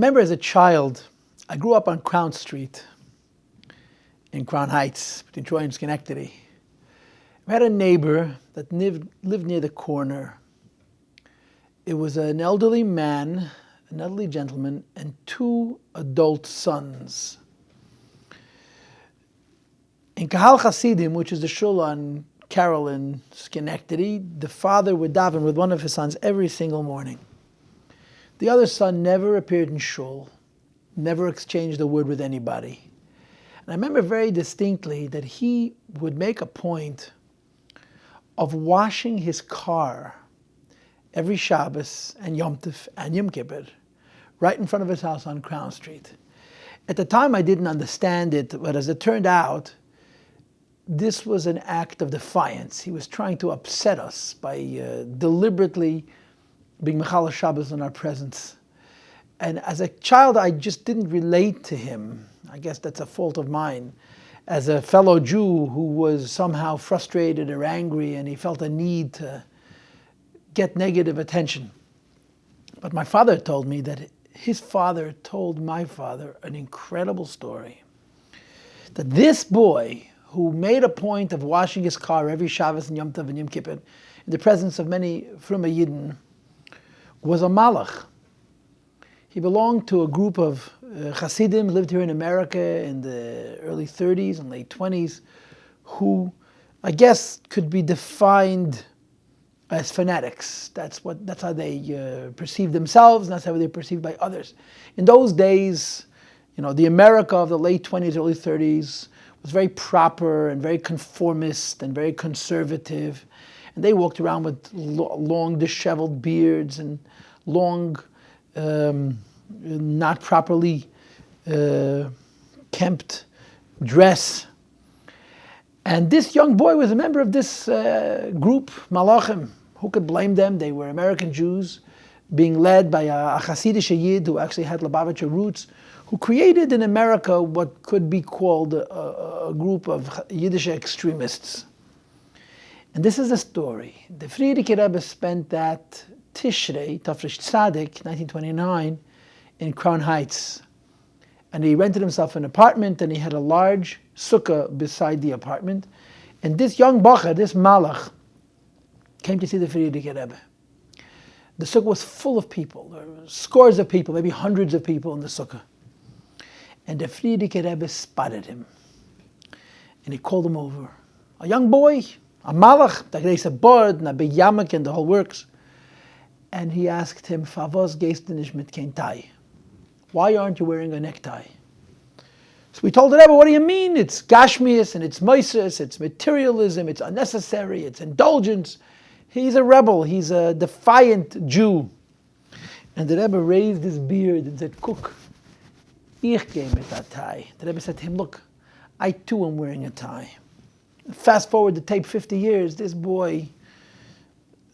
remember as a child, I grew up on Crown Street in Crown Heights, between Troy and Schenectady. I had a neighbor that lived near the corner. It was an elderly man, an elderly gentleman, and two adult sons. In Kahal Hasidim, which is the shul on Carroll in Schenectady, the father would daven with one of his sons every single morning. The other son never appeared in shul, never exchanged a word with anybody. And I remember very distinctly that he would make a point of washing his car every Shabbos and Yom Tov and Yom Kippur right in front of his house on Crown Street. At the time I didn't understand it, but as it turned out, this was an act of defiance. He was trying to upset us by deliberately being Mechalel Shabbos in our presence. And as a child, I just didn't relate to him. I guess that's a fault of mine. As a fellow Jew who was somehow frustrated or angry and he felt a need to get negative attention. But my father told me that his father told my father an incredible story. That this boy, who made a point of washing his car every Shabbos and Yom Tov and Yom Kippur, in the presence of many Fruma Yidden, was a Malach. He belonged to a group of Chassidim, lived here in America in the early 30s and late 20s, who I guess could be defined as fanatics. That's how they perceive themselves, and that's how they're perceived by others. In those days, the America of the late 20s, early 30s was very proper and very conformist and very conservative. And they walked around with long disheveled beards and long, not properly kempt dress. And this young boy was a member of this group, Malachim. Who could blame them? They were American Jews being led by a Chassidishe Yid who actually had Lubavitcher roots, who created in America what could be called a group of Yiddish extremists. And this is the story. The Frierdiker Rebbe spent that Tishrei, Tafresh Tzadik, 1929, in Crown Heights. And he rented himself an apartment, and he had a large sukkah beside the apartment. And this young bacher, this malach, came to see the Frierdiker Rebbe. The sukkah was full of people. There were scores of people, maybe hundreds of people in the sukkah. And the Frierdiker Rebbe spotted him. And he called him over. A young boy, a malach, the grace of bird, a big yamak, and the whole works. And he asked him, Favos gehst du nicht mit kein tie? Why aren't you wearing a necktie? So we told the Rebbe, what do you mean? It's gashmius and it's moises, it's materialism, it's unnecessary, it's indulgence. He's a rebel, he's a defiant Jew. And the Rebbe raised his beard and said, Cook, ich gehe mit a tie. The Rebbe said to him, look, I too am wearing a tie. Fast forward the tape 50 years, this boy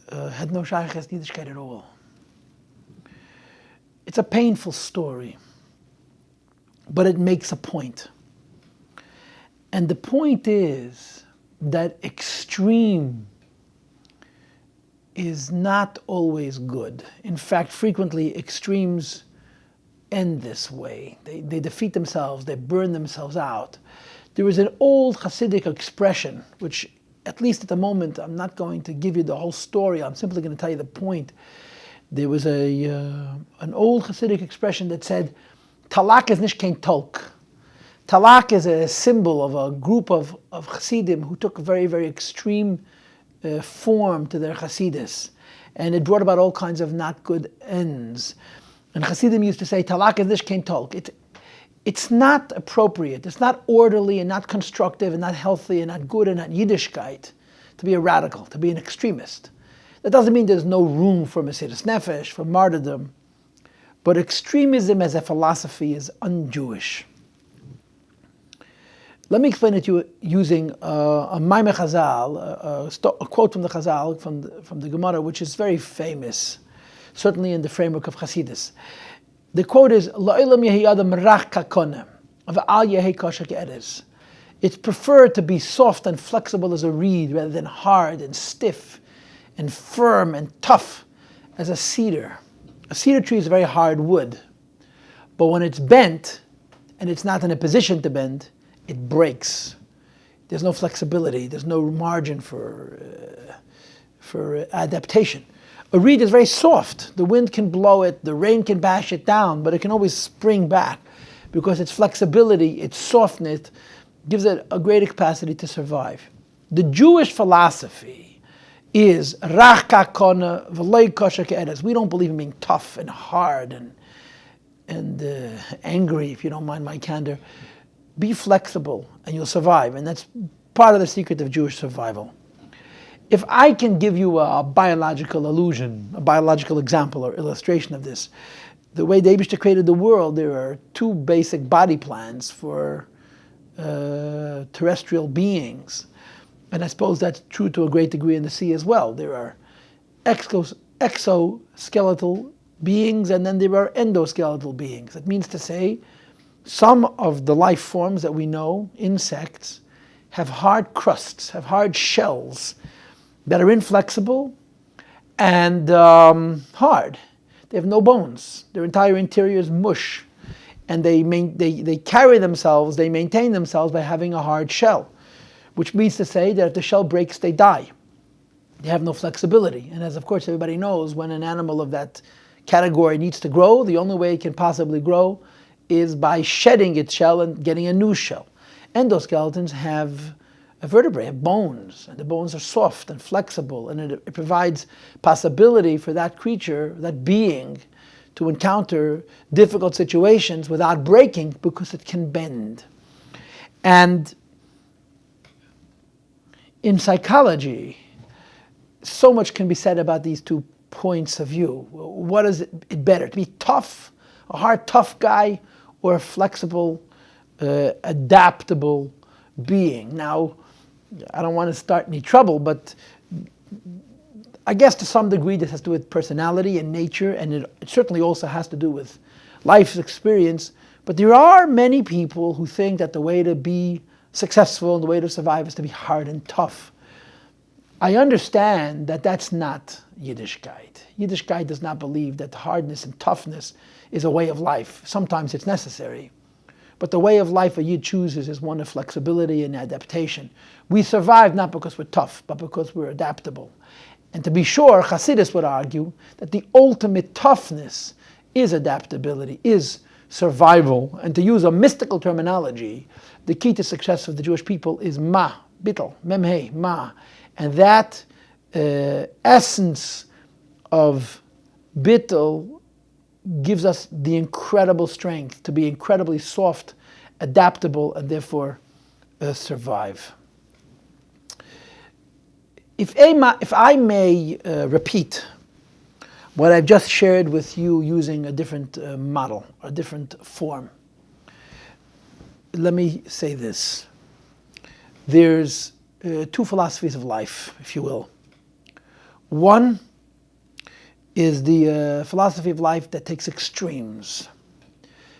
had no shaykhs Yiddishkeit at all. It's a painful story, but it makes a point. And the point is that extreme is not always good. In fact, frequently extremes end this way. They defeat themselves, they burn themselves out. There is an old Hasidic expression, which at least at the moment, I'm not going to give you the whole story, I'm simply going to tell you the point. There was an old Hasidic expression that said, Talak is nicht kein Tolk. Talak is a symbol of a group of Hasidim who took a very, very extreme form to their Hasidus. And it brought about all kinds of not good ends. And Hasidim used to say, Talak is nicht kein Tolk. It's not appropriate, it's not orderly and not constructive and not healthy and not good and not Yiddishkeit to be a radical, to be an extremist. That doesn't mean there's no room for Mesiras Nefesh, for martyrdom, but extremism as a philosophy is un-Jewish. Let me explain it to you using a Maamar Chazal, a quote from the Chazal, from the Gemara, which is very famous, certainly in the framework of Chassidus. The quote is, La'olam yehi adam rach kakone, v'al yehi kosher ke'erez. It's preferred to be soft and flexible as a reed rather than hard and stiff and firm and tough as a cedar. A cedar tree is a very hard wood. But when it's bent, and it's not in a position to bend, it breaks. There's no flexibility. There's no margin for adaptation. A reed is very soft. The wind can blow it, the rain can bash it down, but it can always spring back because its flexibility, its softness, gives it a greater capacity to survive. The Jewish philosophy is rach ka'kona v'lo kosher ke'eretz. We don't believe in being tough and hard and angry, if you don't mind my candor. Be flexible and you'll survive, and that's part of the secret of Jewish survival. If I can give you a biological illusion, a biological example or illustration of this, the way the Eibishter created the world, there are two basic body plans for terrestrial beings. And I suppose that's true to a great degree in the sea as well. There are exoskeletal beings, and then there are endoskeletal beings. That means to say, some of the life forms that we know, insects, have hard crusts, have hard shells that are inflexible and hard. They have no bones. Their entire interior is mush. And they carry themselves, they maintain themselves by having a hard shell, which means to say that if the shell breaks, they die. They have no flexibility. And as of course everybody knows, when an animal of that category needs to grow, the only way it can possibly grow is by shedding its shell and getting a new shell. Endoskeletons have a vertebrae, have bones, and the bones are soft and flexible, and it provides possibility for that creature, that being, to encounter difficult situations without breaking because it can bend. And in psychology, so much can be said about these two points of view. What is it better, to be tough, a hard, tough guy, or a flexible, adaptable being? Now, I don't want to start any trouble, but I guess to some degree this has to do with personality and nature, and it certainly also has to do with life's experience. But there are many people who think that the way to be successful and the way to survive is to be hard and tough. I understand that that's not Yiddishkeit. Yiddishkeit does not believe that hardness and toughness is a way of life. Sometimes it's necessary. But the way of life a Yid chooses is one of flexibility and adaptation. We survive not because we're tough, but because we're adaptable. And to be sure, Chassidus would argue that the ultimate toughness is adaptability, is survival. And to use a mystical terminology, the key to success of the Jewish people is ma, bittel, memhe, ma. And that essence of bittel gives us the incredible strength to be incredibly soft, adaptable, and therefore survive. If I may repeat what I've just shared with you using a different model, a different form, let me say this. There's two philosophies of life, if you will. One is the philosophy of life that takes extremes.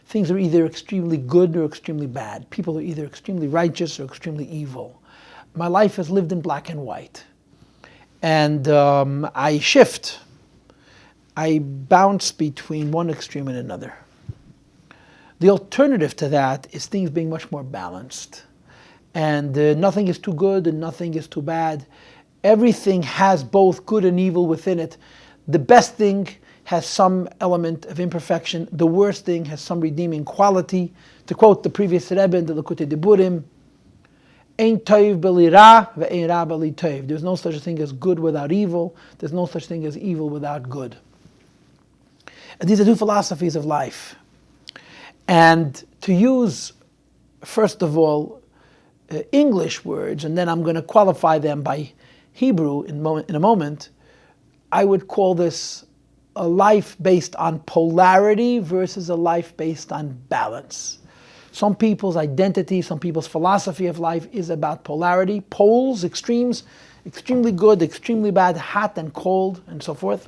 Things are either extremely good or extremely bad. People are either extremely righteous or extremely evil. My life is lived in black and white. And I shift. I bounce between one extreme and another. The alternative to that is things being much more balanced. And nothing is too good and nothing is too bad. Everything has both good and evil within it. The best thing has some element of imperfection. The worst thing has some redeeming quality. To quote the previous Rebbe in the Likutei Diburim, Ein toiv beli ra ve'ein ra beli toiv. There's no such a thing as good without evil. There's no such thing as evil without good. And these are two philosophies of life. And to use, first of all, English words, and then I'm going to qualify them by Hebrew in a moment, I would call this a life based on polarity versus a life based on balance. Some people's identity, some people's philosophy of life is about polarity, poles, extremes, extremely good, extremely bad, hot and cold, and so forth,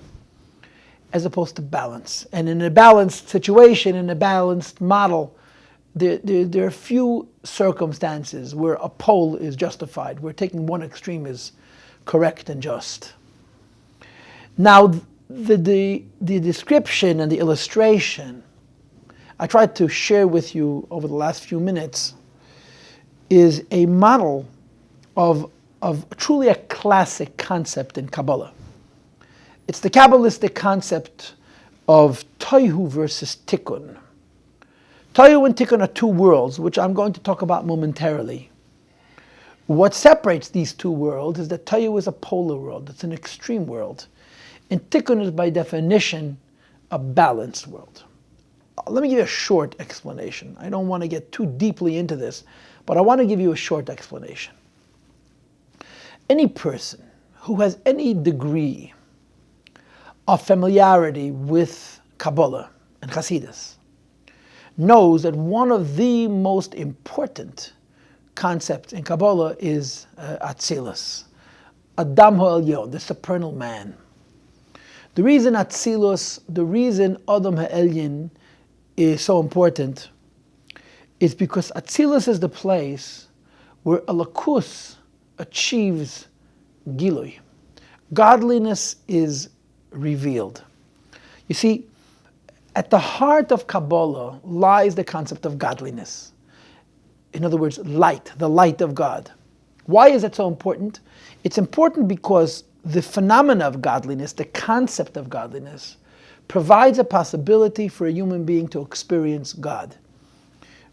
as opposed to balance. And in a balanced situation, in a balanced model, there are few circumstances where a pole is justified, where taking one extreme is correct and just. Now, the description and the illustration I tried to share with you over the last few minutes is a model of truly a classic concept in Kabbalah. It's the Kabbalistic concept of Tohu versus Tikkun. Tohu and Tikkun are two worlds, which I'm going to talk about momentarily. What separates these two worlds is that Tohu is a polar world, it's an extreme world. And Tikkun is by definition a balanced world. Let me give you a short explanation. I don't want to get too deeply into this, but I want to give you a short explanation. Any person who has any degree of familiarity with Kabbalah and Chassidus knows that one of the most important concepts in Kabbalah is Atzilus, Adam Ha'elyon, the supernal man. The reason Atzilus, the reason Adam Ha'elyon is so important is because Atzilus is the place where Alakus achieves Gilui. Godliness is revealed. You see, at the heart of Kabbalah lies the concept of godliness. In other words, light, the light of God. Why is it so important? It's important because the phenomena of godliness, the concept of godliness, provides a possibility for a human being to experience God.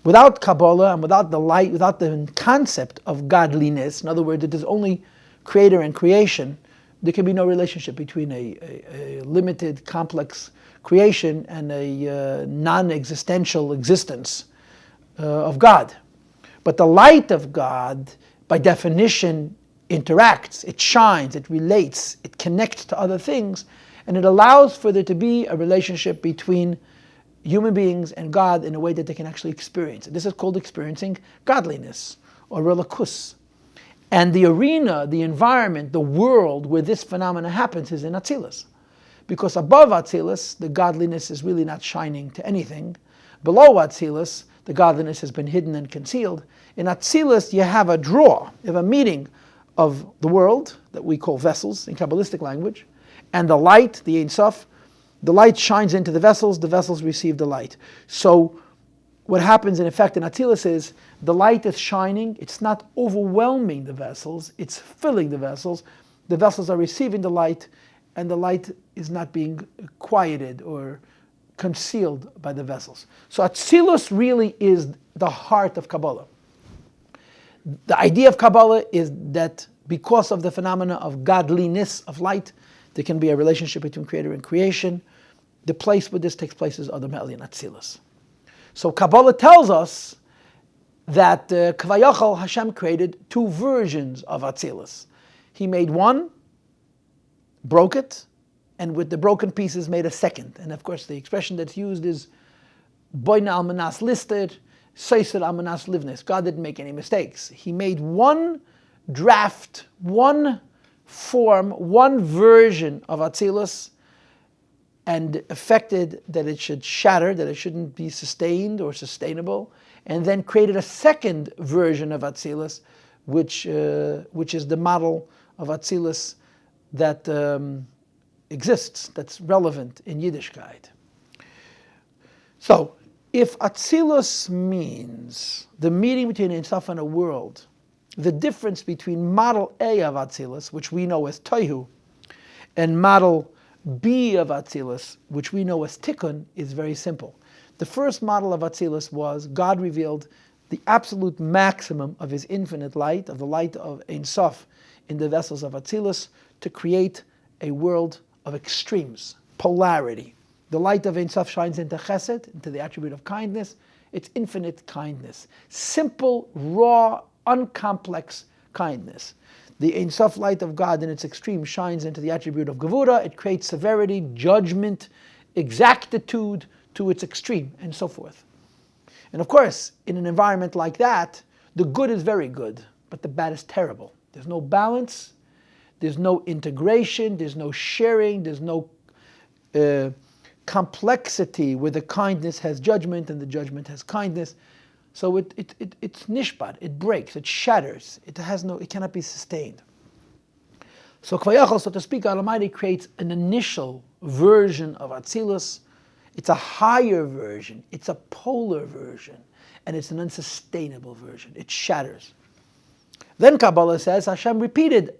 Without Kabbalah and without the light, without the concept of godliness, in other words, it is only creator and creation, there can be no relationship between a limited, complex creation and a non-existential existence of God. But the light of God, by definition, interacts, it shines, it relates, it connects to other things, and it allows for there to be a relationship between human beings and God in a way that they can actually experience it. This is called experiencing godliness, or relakus. And the arena, the environment, the world where this phenomena happens is in Atzilus. Because above Atzilus, the godliness is really not shining to anything. Below Atzilus, the godliness has been hidden and concealed. In Atzilus, you have a draw, you have a meeting of the world, that we call vessels in Kabbalistic language, and the light, the Ein Sof. The light shines into the vessels receive the light. So what happens in effect in Atzilus is the light is shining, it's not overwhelming the vessels, it's filling the vessels are receiving the light, and the light is not being quieted or concealed by the vessels. So Atzilus really is the heart of Kabbalah. The idea of Kabbalah is that because of the phenomena of godliness, of light, there can be a relationship between creator and creation. The place where this takes place is Adam Ha'elyon, Atzilus. So Kabbalah tells us that Kavayachal Hashem created two versions of Atzilus. He made one, broke it, and with the broken pieces made a second. And of course the expression that's used is Boina Almanas listed, Seisel Almanas livnis. God didn't make any mistakes. He made one draft, one form, one version of Atzilus, and affected that it should shatter, that it shouldn't be sustained or sustainable, and then created a second version of Atzilus, which is the model of Atzilus that exists, that's relevant in Yiddishkeit. So, if Atzilus means the meeting between Ein Sof and a world, the difference between model A of Atzilus, which we know as Tohu, and model B of Atzilus, which we know as Tikkun, is very simple. The first model of Atzilus was God revealed the absolute maximum of his infinite light, of the light of Ein Sof, in the vessels of Atzilus, to create a world of extremes, polarity. The light of Ein Sof shines into Chesed, into the attribute of kindness. It's infinite kindness. Simple, raw, uncomplex kindness. The Ein Sof light of God in its extreme shines into the attribute of Gevura. It creates severity, judgment, exactitude to its extreme, and so forth. And of course, in an environment like that, the good is very good, but the bad is terrible. There's no balance, there's no integration, there's no sharing, there's no complexity where the kindness has judgment and the judgment has kindness. So it's nishbat, it breaks, it shatters, it cannot be sustained. So Kvayachal, so to speak, Almighty creates an initial version of Atzilus, It's a higher version. It's a polar version. And it's an unsustainable version. It shatters. Then Kabbalah says Hashem repeated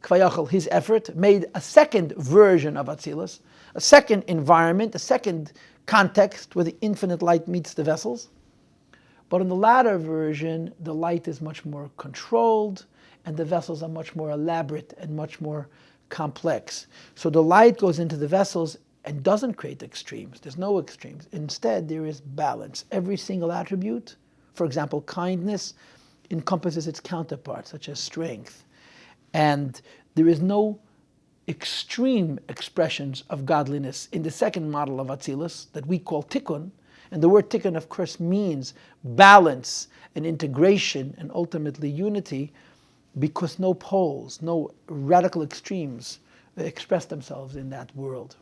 Kvayachal, his effort, made a second version of Atzilus, a second environment, a second context where the infinite light meets the vessels. But in the latter version, the light is much more controlled and the vessels are much more elaborate and much more complex. So the light goes into the vessels and doesn't create extremes. There's no extremes. Instead, there is balance. Every single attribute, for example, kindness, encompasses its counterpart, such as strength. And there is no extreme expressions of godliness in the second model of Atzilus that we call Tikkun. And the word Tikkun, of course, means balance and integration and ultimately unity, because no poles, no radical extremes express themselves in that world.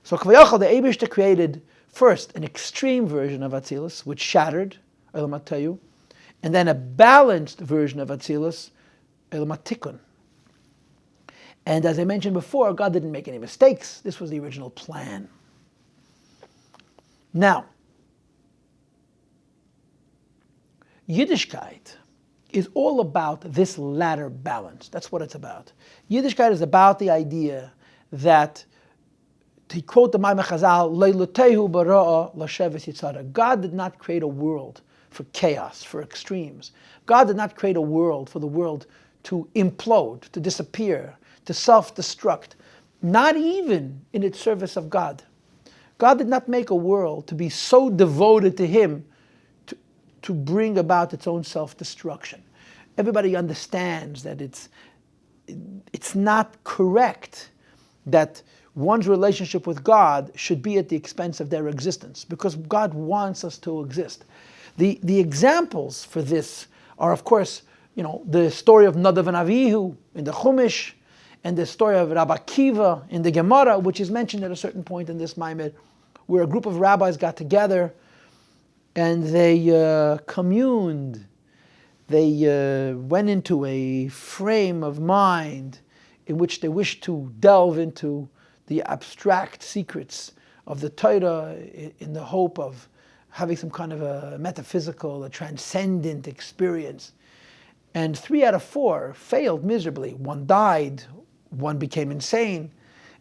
So Kvayachal, the Eibishter created first an extreme version of Atzilus, which shattered, Elam HaTohu, and then a balanced version of Atzilus, Elam HaTikkun. And as I mentioned before, God didn't make any mistakes. This was the original plan. Now, Yiddishkeit is all about this latter balance. That's what it's about. Yiddishkeit is about the idea that, to quote the Maamar Chazal, Leilutehu bara'a lasheves yitzara. God did not create a world for chaos, for extremes. God did not create a world for the world to implode, to disappear, to self-destruct, not even in its service of God. God did not make a world to be so devoted to Him to bring about its own self-destruction. Everybody understands that it's not correct that one's relationship with God should be at the expense of their existence, because God wants us to exist. The examples for this are, of course, the story of Nadav and Avihu in the Chumash, and the story of Rabbi Akiva in the Gemara, which is mentioned at a certain point in this Maimed, where a group of rabbis got together and they communed. They went into a frame of mind in which they wished to delve into the abstract secrets of the Torah in the hope of having some kind of a metaphysical, a transcendent experience. And 3 out of 4 failed miserably. One died, one became insane,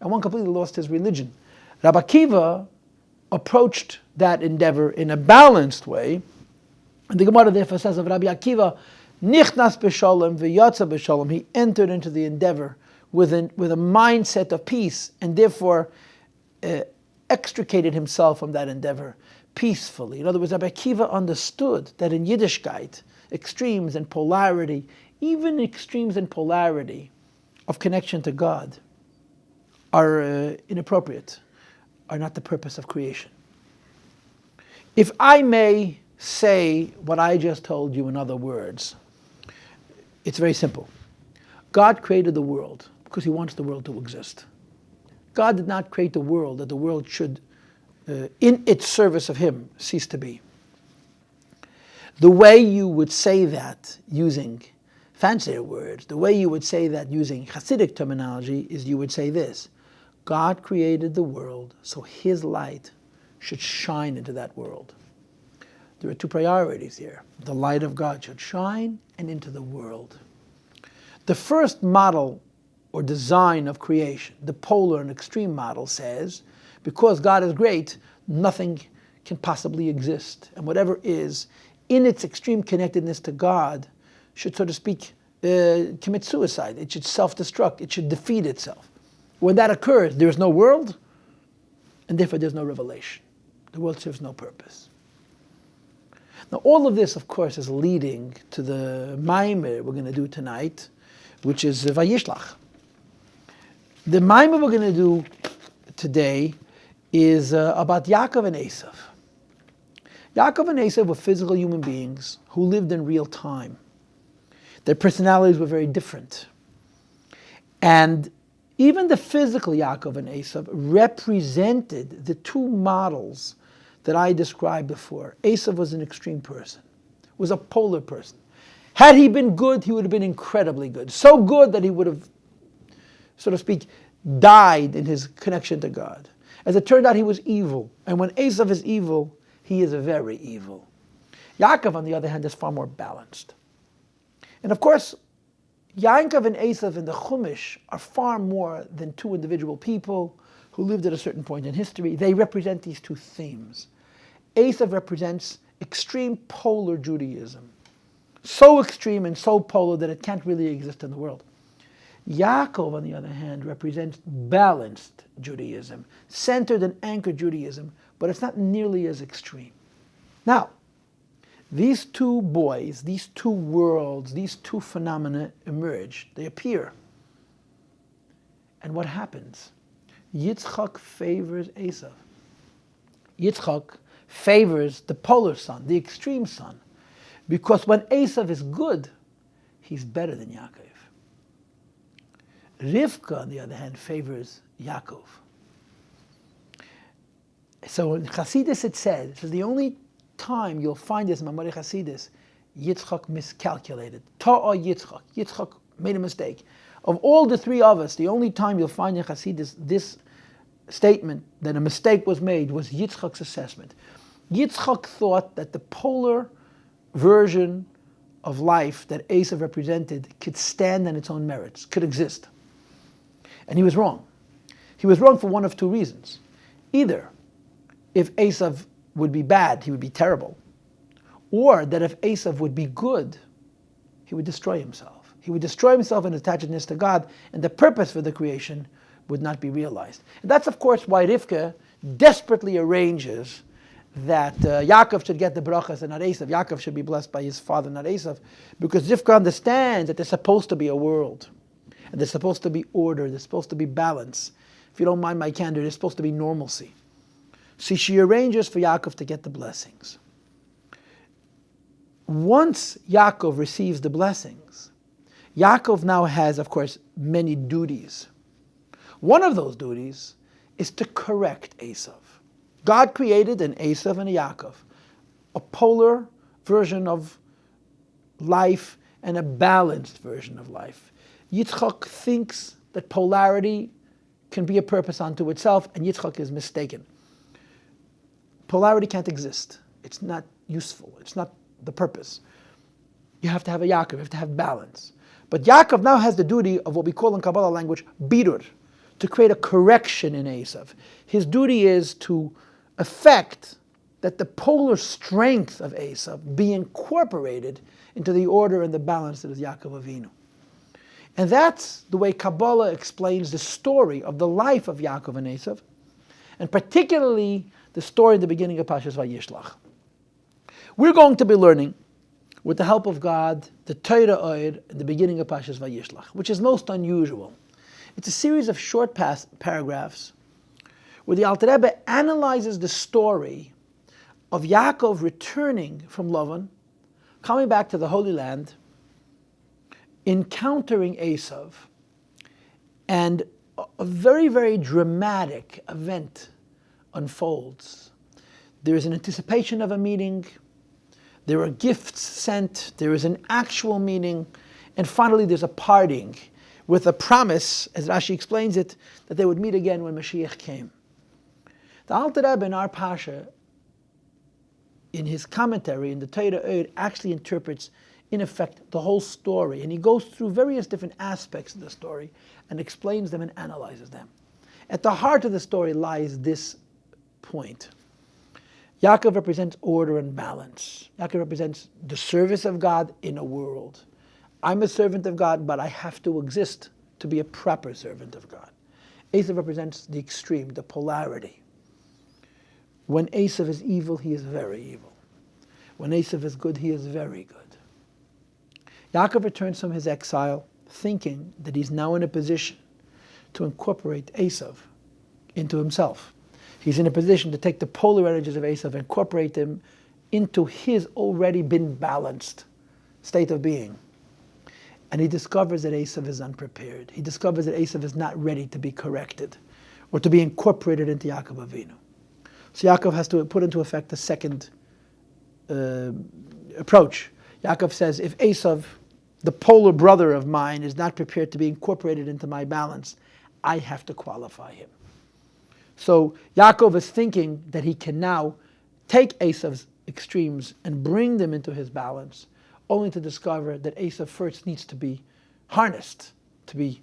and one completely lost his religion. Rabbi Akiva approached that endeavor in a balanced way. And the Gemara therefore says of Rabbi Akiva, Nichnas b'shalom v'yatza b'shalom. He entered into the endeavor with a mindset of peace, and therefore extricated himself from that endeavor peacefully. In other words, Rabbi Akiva understood that in Yiddishkeit, extremes and polarity, even extremes and polarity of connection to God, are inappropriate, are not the purpose of creation. If I may say what I just told you in other words, it's very simple. God created the world because He wants the world to exist. God did not create the world that the world should, in its service of Him, cease to be. The way you would say that using fancier words, the way you would say that using Hasidic terminology is you would say this: God created the world so His light should shine into that world. There are 2 priorities here. The light of God should shine and into the world. The first model or design of creation, the polar and extreme model, says, because God is great, nothing can possibly exist. And whatever is, in its extreme connectedness to God, should, so to speak, commit suicide. It should self-destruct. It should defeat itself. When that occurs, there is no world, and therefore there's no revelation. The world serves no purpose. Now, all of this, of course, is leading to the Maimer we're going to do tonight, which is Vayishlach. The Maimer we're going to do today is about Yaakov and Esau. Yaakov and Esau were physical human beings who lived in real time. Their personalities were very different. And even the physical Yaakov and Esau represented the 2 models that I described before. Esau was an extreme person, was a polar person. Had he been good, he would have been incredibly good. So good that he would have, so to speak, died in his connection to God. As it turned out, he was evil. And when Esau is evil, he is very evil. Yaakov, on the other hand, is far more balanced. And of course, Yaakov and Esau in the Chumash are far more than two individual people who lived at a certain point in history. They represent these two themes. Esau represents extreme polar Judaism. So extreme and so polar that it can't really exist in the world. Yaakov, on the other hand, represents balanced Judaism, centered and anchored Judaism, but it's not nearly as extreme. Now, these two boys, these two worlds, these two phenomena emerge. They appear. And what happens? Yitzchak favors Esau. Yitzchak favors the polar son, the extreme son, because when Esau is good, he's better than Yaakov. Rivka, on the other hand, favors Yaakov. So in Chassidus it says, this is the only time you'll find this in Maamar Chassidus, Yitzchak miscalculated. Tohu Or Yitzchak made a mistake. Of all the three of us, the only time you'll find in Chassidus this statement that a mistake was made was Yitzchak's assessment. Yitzchak thought that the polar version of life that Esau represented could stand on its own merits, could exist. And he was wrong. He was wrong for one of two reasons. Either if Esau would be bad, he would be terrible. Or that if Esau would be good, he would destroy himself. He would destroy himself in attachedness to God, and the purpose for the creation would not be realized. And that's, of course, why Rivka desperately arranges that Yaakov should get the brachas and not Esau. Yaakov should be blessed by his father, not Esau, because Rivka understands that there's supposed to be a world, and there's supposed to be order, there's supposed to be balance. If you don't mind my candor, there's supposed to be normalcy. See, she arranges for Yaakov to get the blessings. Once Yaakov receives the blessings, Yaakov now has, of course, many duties. One of those duties is to correct Esau. God created an Esau and a Yaakov, a polar version of life and a balanced version of life. Yitzchak thinks that polarity can be a purpose unto itself, and Yitzchak is mistaken. Polarity can't exist. It's not useful. It's not the purpose. You have to have a Yaakov. You have to have balance. But Yaakov now has the duty of what we call in Kabbalah language birur, to create a correction in Esau. His duty is to effect that the polar strength of Esau be incorporated into the order and the balance that is Yaakov Avinu. And that's the way Kabbalah explains the story of the life of Yaakov and Esau, and particularly the story in the beginning of Parshas Vayishlach. We're going to be learning, with the help of God, the Torah Or in the beginning of Parshas Vayishlach, which is most unusual. It's a series of short paragraphs where the Alter Rebbe analyzes the story of Yaakov returning from Lavan, coming back to the Holy Land, encountering Esau, and a very, very dramatic event unfolds. There is an anticipation of a meeting, there are gifts sent, there is an actual meeting, and finally there's a parting with a promise, as Rashi explains it, that they would meet again when Mashiach came. The Alter Rebbe in our Parsha, in his commentary in the Torah Or, actually interprets, in effect, the whole story, and he goes through various different aspects of the story and explains them and analyzes them. At the heart of the story lies this point. Yaakov represents order and balance. Yaakov represents the service of God in a world. I'm a servant of God, but I have to exist to be a proper servant of God. Esau represents the extreme, the polarity. When Esau is evil, he is very evil. When Esau is good, he is very good. Yaakov returns from his exile thinking that he's now in a position to incorporate Esau into himself. He's in a position to take the polar energies of Esau and incorporate them into his already been balanced state of being. And he discovers that Esau is unprepared. He discovers that Esau is not ready to be corrected or to be incorporated into Yaakov Avinu. So Yaakov has to put into effect a second approach. Yaakov says, if Esau, the polar brother of mine, is not prepared to be incorporated into my balance, I have to qualify him. So Yaakov is thinking that he can now take Esau's extremes and bring them into his balance, only to discover that Esau first needs to be harnessed, to be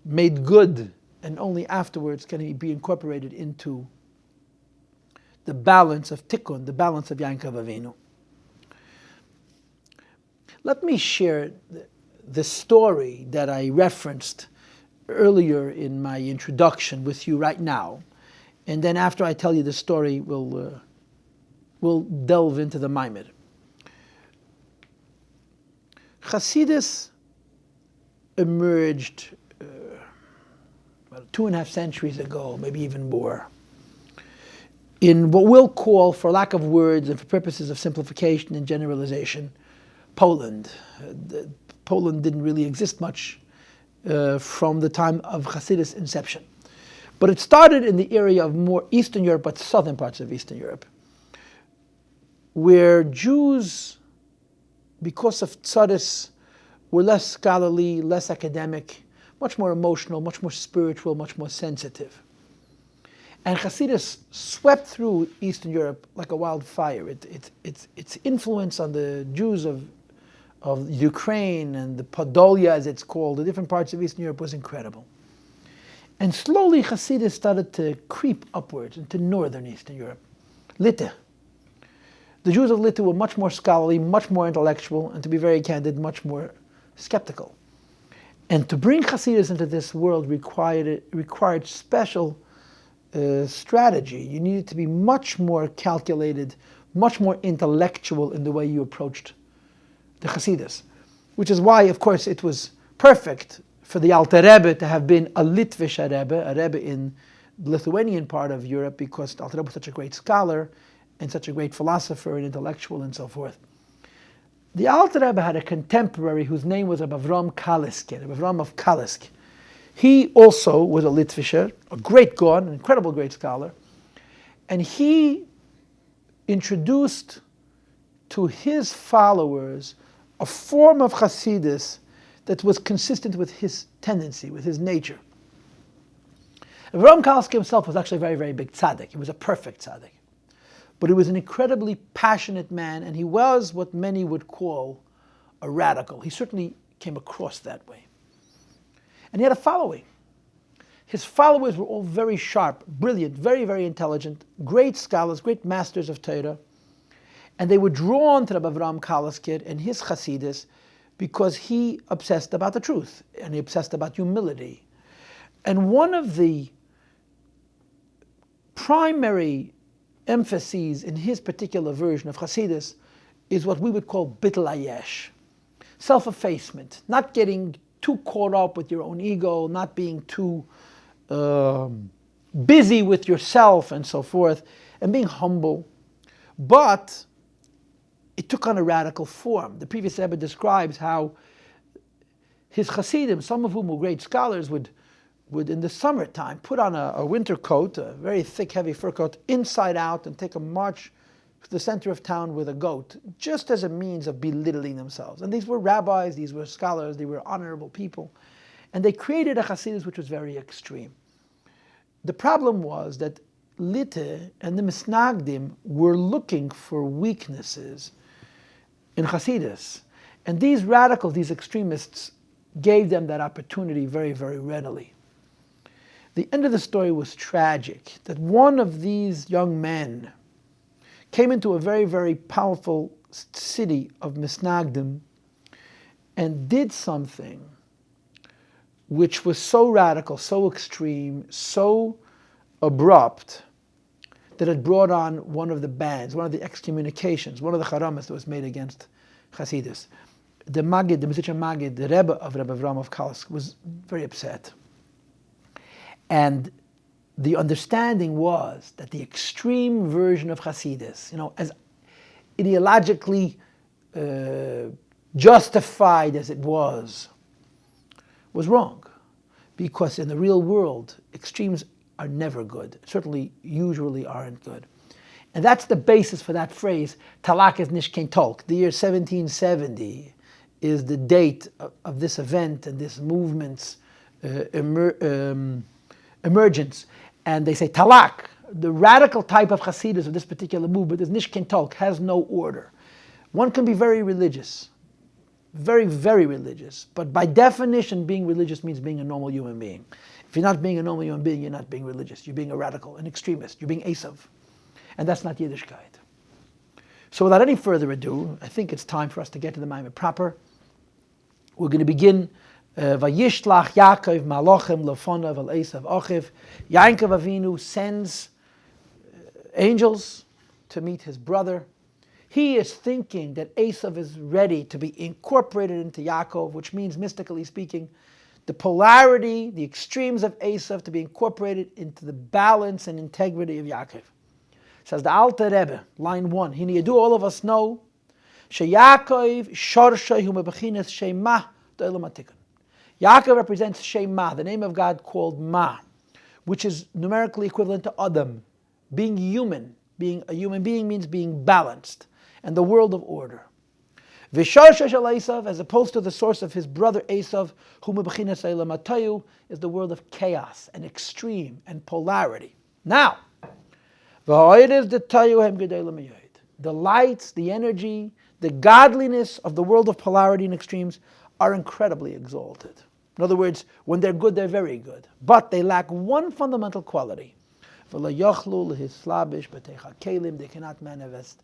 made good, and only afterwards can he be incorporated into the balance of Tikkun, the balance of Yaakov Avinu. Let me share the story that I referenced earlier in my introduction with you right now. And then after I tell you the story, we'll delve into the Maamar. Chassidus emerged about 2.5 centuries ago, maybe even more, in what we'll call, for lack of words and for purposes of simplification and generalization, Poland. Poland didn't really exist much from the time of Chassidus' inception. But it started in the area of more Eastern Europe, but southern parts of Eastern Europe, where Jews, because of tzadis, were less scholarly, less academic, much more emotional, much more spiritual, much more sensitive. And Chassidus swept through Eastern Europe like a wildfire. Its influence on the Jews of Ukraine and the Podolia, as it's called, the different parts of Eastern Europe, was incredible. And slowly Chassidus started to creep upwards into northern Eastern Europe. Litte. The Jews of Litte were much more scholarly, much more intellectual, and to be very candid, much more skeptical. And to bring Chassidus into this world required special strategy. You needed to be much more calculated, much more intellectual in the way you approached the Chassidus. Which is why, of course, it was perfect for the Alter Rebbe to have been a Litvish Rebbe, a Rebbe in the Lithuanian part of Europe, because the Alter Rebbe was such a great scholar and such a great philosopher and intellectual and so forth. The Alter Rebbe had a contemporary whose name was Rabbi Avram Kalisk, Rabbi Avram of Kalisk. He also was a Litvisher, a great God, an incredible great scholar, and he introduced to his followers a form of Chassidus that was consistent with his tendency, with his nature. Avram Kalisk himself was actually a very, very big tzaddik. He was a perfect tzaddik. But he was an incredibly passionate man, and he was what many would call a radical. He certainly came across that way. And he had a following. His followers were all very sharp, brilliant, very, very intelligent, great scholars, great masters of Torah. And they were drawn to Rabbi Avram Kalisk and his Chassidus because he obsessed about the truth, and he obsessed about humility. And one of the primary emphases in his particular version of Chassidus is what we would call bittul hayesh, self-effacement, not getting too caught up with your own ego, not being too busy with yourself and so forth, and being humble. But it took on a radical form. The previous Rebbe describes how his Chassidim, some of whom were great scholars, would in the summertime put on a winter coat, a very thick, heavy fur coat, inside out, and take a march to the center of town with a goat, just as a means of belittling themselves. And these were rabbis, these were scholars, they were honorable people. And they created a Chassidus which was very extreme. The problem was that Litte and the Misnagdim were looking for weaknesses in Chassidus. And these radicals, these extremists, gave them that opportunity very, very readily. The end of the story was tragic, that one of these young men came into a very, very powerful city of Misnagdim and did something which was so radical, so extreme, so abrupt, that it brought on one of the bans, one of the excommunications, one of the charamas that was made against Chassidus. The Maggid, the musician Maggid, the Rebbe of Rabbi Avram of Kalisk, was very upset. And the understanding was that the extreme version of Chassidus, as ideologically justified as it was wrong. Because in the real world, extremes are never good. Certainly, usually aren't good. And that's the basis for that phrase, Talak es nish kein tolk. The year 1770 is the date of this event and this movement's emergence. And they say talak, the radical type of Chassidus of this particular movement is nishkin talk, has no order. One can be very religious, very, very religious, but by definition being religious means being a normal human being. If you're not being a normal human being, you're not being religious. You're being a radical, an extremist. You're being Esau. And that's not Yiddishkeit. So without any further ado, I think it's time for us to get to the Maamar proper. We're going to begin Vayishlach Yaakov Malachim lefonav al Esau achiv. Yaakov Avinu sends angels to meet his brother. He is thinking that Esau is ready to be incorporated into Yaakov, which means, mystically speaking, the polarity, the extremes of Esau to be incorporated into the balance and integrity of Yaakov. Says the Alter Rebbe, line 1, Hini Yadu, all of us know, Yaakov shorshay hu mebechinas shema d'olam Tikkun. Yaakov represents Shema, the name of God called Ma, which is numerically equivalent to Adam, being human. Being a human being means being balanced, and the world of order. V'shorshay shel Esau, as opposed to the source of his brother Esau, hu mebechinas olam Tohu, is the world of chaos and extreme and polarity. Now, the lights, the energy, the godliness of the world of polarity and extremes are incredibly exalted. In other words, when they're good, they're very good. But they lack one fundamental quality. They cannot manifest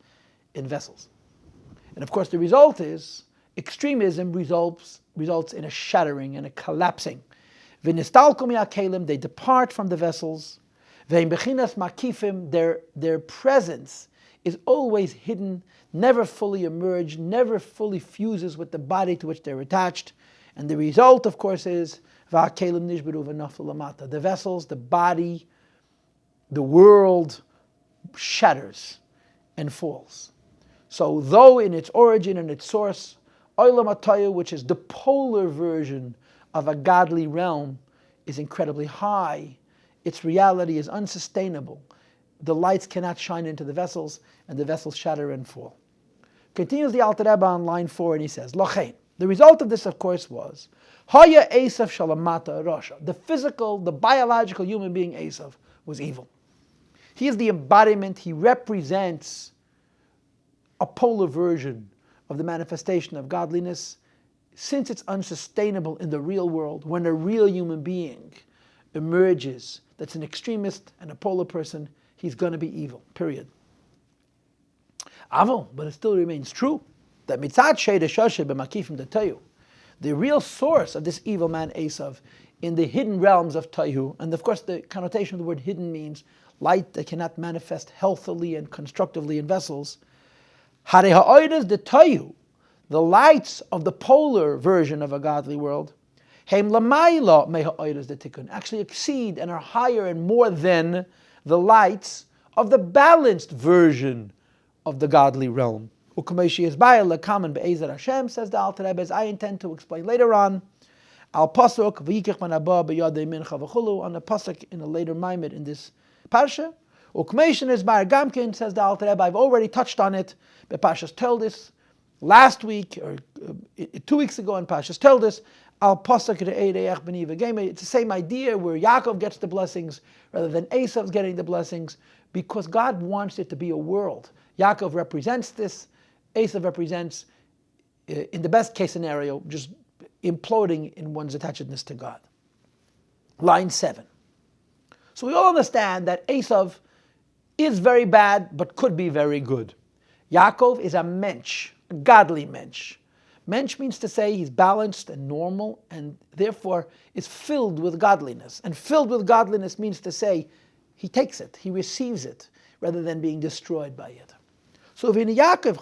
in vessels. And of course, the result is extremism results in a shattering and a collapsing. They depart from the vessels. Their presence is always hidden, never fully emerged, never fully fuses with the body to which they're attached. And the result, of course, is the vessels, the body, the world shatters and falls. So though in its origin and its source, Olam Tohu, which is the polar version of a godly realm, is incredibly high, its reality is unsustainable. The lights cannot shine into the vessels, and the vessels shatter and fall. Continues the Alter Rebbe on line 4, and he says, Lochein. The result of this, of course, was Haya Esau Shalamata Rasha. The physical, the biological human being Esau was evil. He is the embodiment, he represents a polar version of the manifestation of godliness, since it's unsustainable in the real world. When a real human being emerges that's an extremist and a polar person, he's going to be evil, period. But it still remains true that mitzad she'ed shoshe b'makifim de Tohu, the real source of this evil man Esau in the hidden realms of Tohu, and of course the connotation of the word hidden means light that cannot manifest healthily and constructively in vessels. Hare ha'oides de Tohu, the lights of the polar version of a godly world, heim lamayla me ha'oides de Tikkun, actually exceed and are higher and more than the lights of the balanced version of the godly realm. Says the Alter Rebbe, as I intend to explain later on, al pasuk v'yikach manaba b'yadei mincha v'chulu, on the pasuk in a later Maamar in this Parsha. Ukmeishin is bar gamkin, says the Alter Rebbe, I've already touched on it. The Parshas told this last week, or 2 weeks ago in Parshas told this, al pasuk re'ereach b'ni v'geme. It's the same idea where Yaakov gets the blessings rather than Esau's getting the blessings, because God wants it to be a world. Yaakov represents this. Esau represents, in the best case scenario, just imploding in one's attachedness to God. Line 7. So we all understand that Esau is very bad, but could be very good. Yaakov is a mensch, a godly mensch. Mensch means to say he's balanced and normal, and therefore is filled with godliness. And filled with godliness means to say he takes it, he receives it, rather than being destroyed by it. So in Yaakov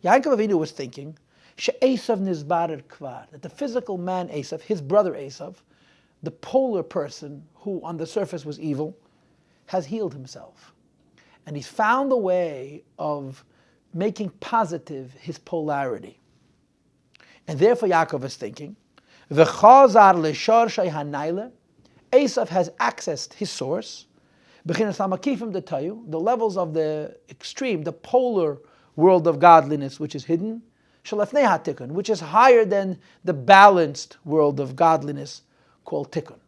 Avinu was thinking she'Esau nizbarer kvar, that the physical man Esau, his brother Esau, the polar person who on the surface was evil, has healed himself. And he's found a way of making positive his polarity. And therefore Yaakov is thinking, V'chazar l'shorshay hanayle, Esau has accessed his source, the levels of the extreme, the polar world of godliness, which is hidden, which is higher than the balanced world of godliness called Tikkun.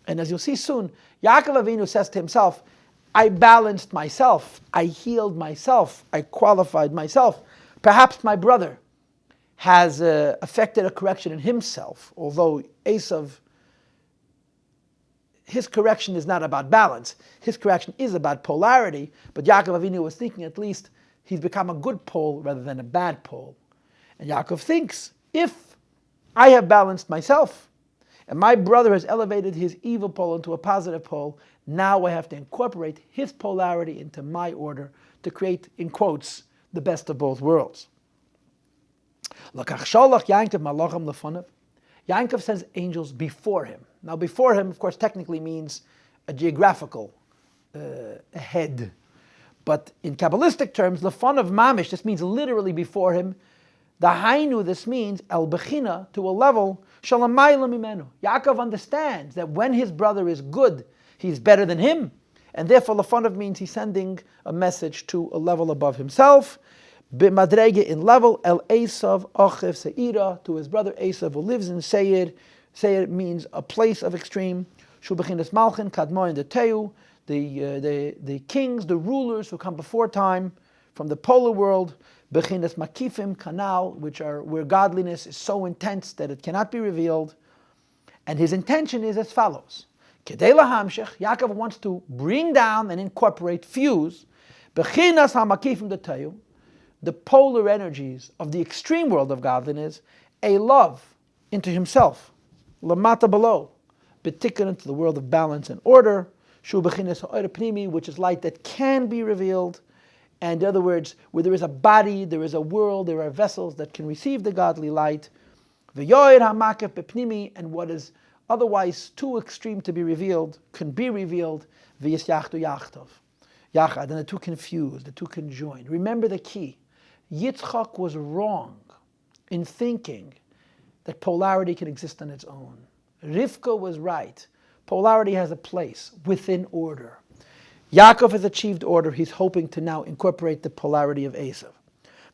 And as you'll see soon, Yaakov Avinu says to himself, I balanced myself, I healed myself, I qualified myself. Perhaps my brother has affected a correction in himself, although Esau, his correction is not about balance. His correction is about polarity, but Yaakov Avinu was thinking at least he's become a good pole rather than a bad pole. And Yaakov thinks, if I have balanced myself, and my brother has elevated his evil pole into a positive pole, now I have to incorporate his polarity into my order to create, in quotes, the best of both worlds. Yaakov sends angels before him. Now before him, of course, technically means a geographical head. But in Kabbalistic terms, lefonav mamish, this means literally before him. The hainu, this means el bechina, to a level, shalamayla mimenu. Yaakov understands that when his brother is good, he's better than him. And therefore, lefonav means he's sending a message to a level above himself. B'madrege, in level, el Esau ochev seira, to his brother Esau who lives in Seir. Seir means a place of extreme. Shu bechinas malchin kadmoin de Tohu, the kings, the rulers who come before time from the polar world. Bechinas makifim kanal, which are where godliness is so intense that it cannot be revealed. And his intention is as follows. Kedei lahamshech, Yaakov wants to bring down and incorporate, fuse, bechinas hamakifim de Tohu, the polar energies of the extreme world of godliness, a love into himself, lamata below, betikkun into the world of balance and order, shu bechinas ha'or pnimi, which is light that can be revealed, and in other words, where there is a body, there is a world, there are vessels that can receive the godly light, v'yoir ha'makef bepnimi, and what is otherwise too extreme to be revealed can be revealed, v'yishlach Yaakov, yachad, and the two can fuse, the two can join. Remember the key. Yitzchak was wrong in thinking that polarity can exist on its own. Rivka was right. Polarity has a place within order. Yaakov has achieved order. He's hoping to now incorporate the polarity of Esau.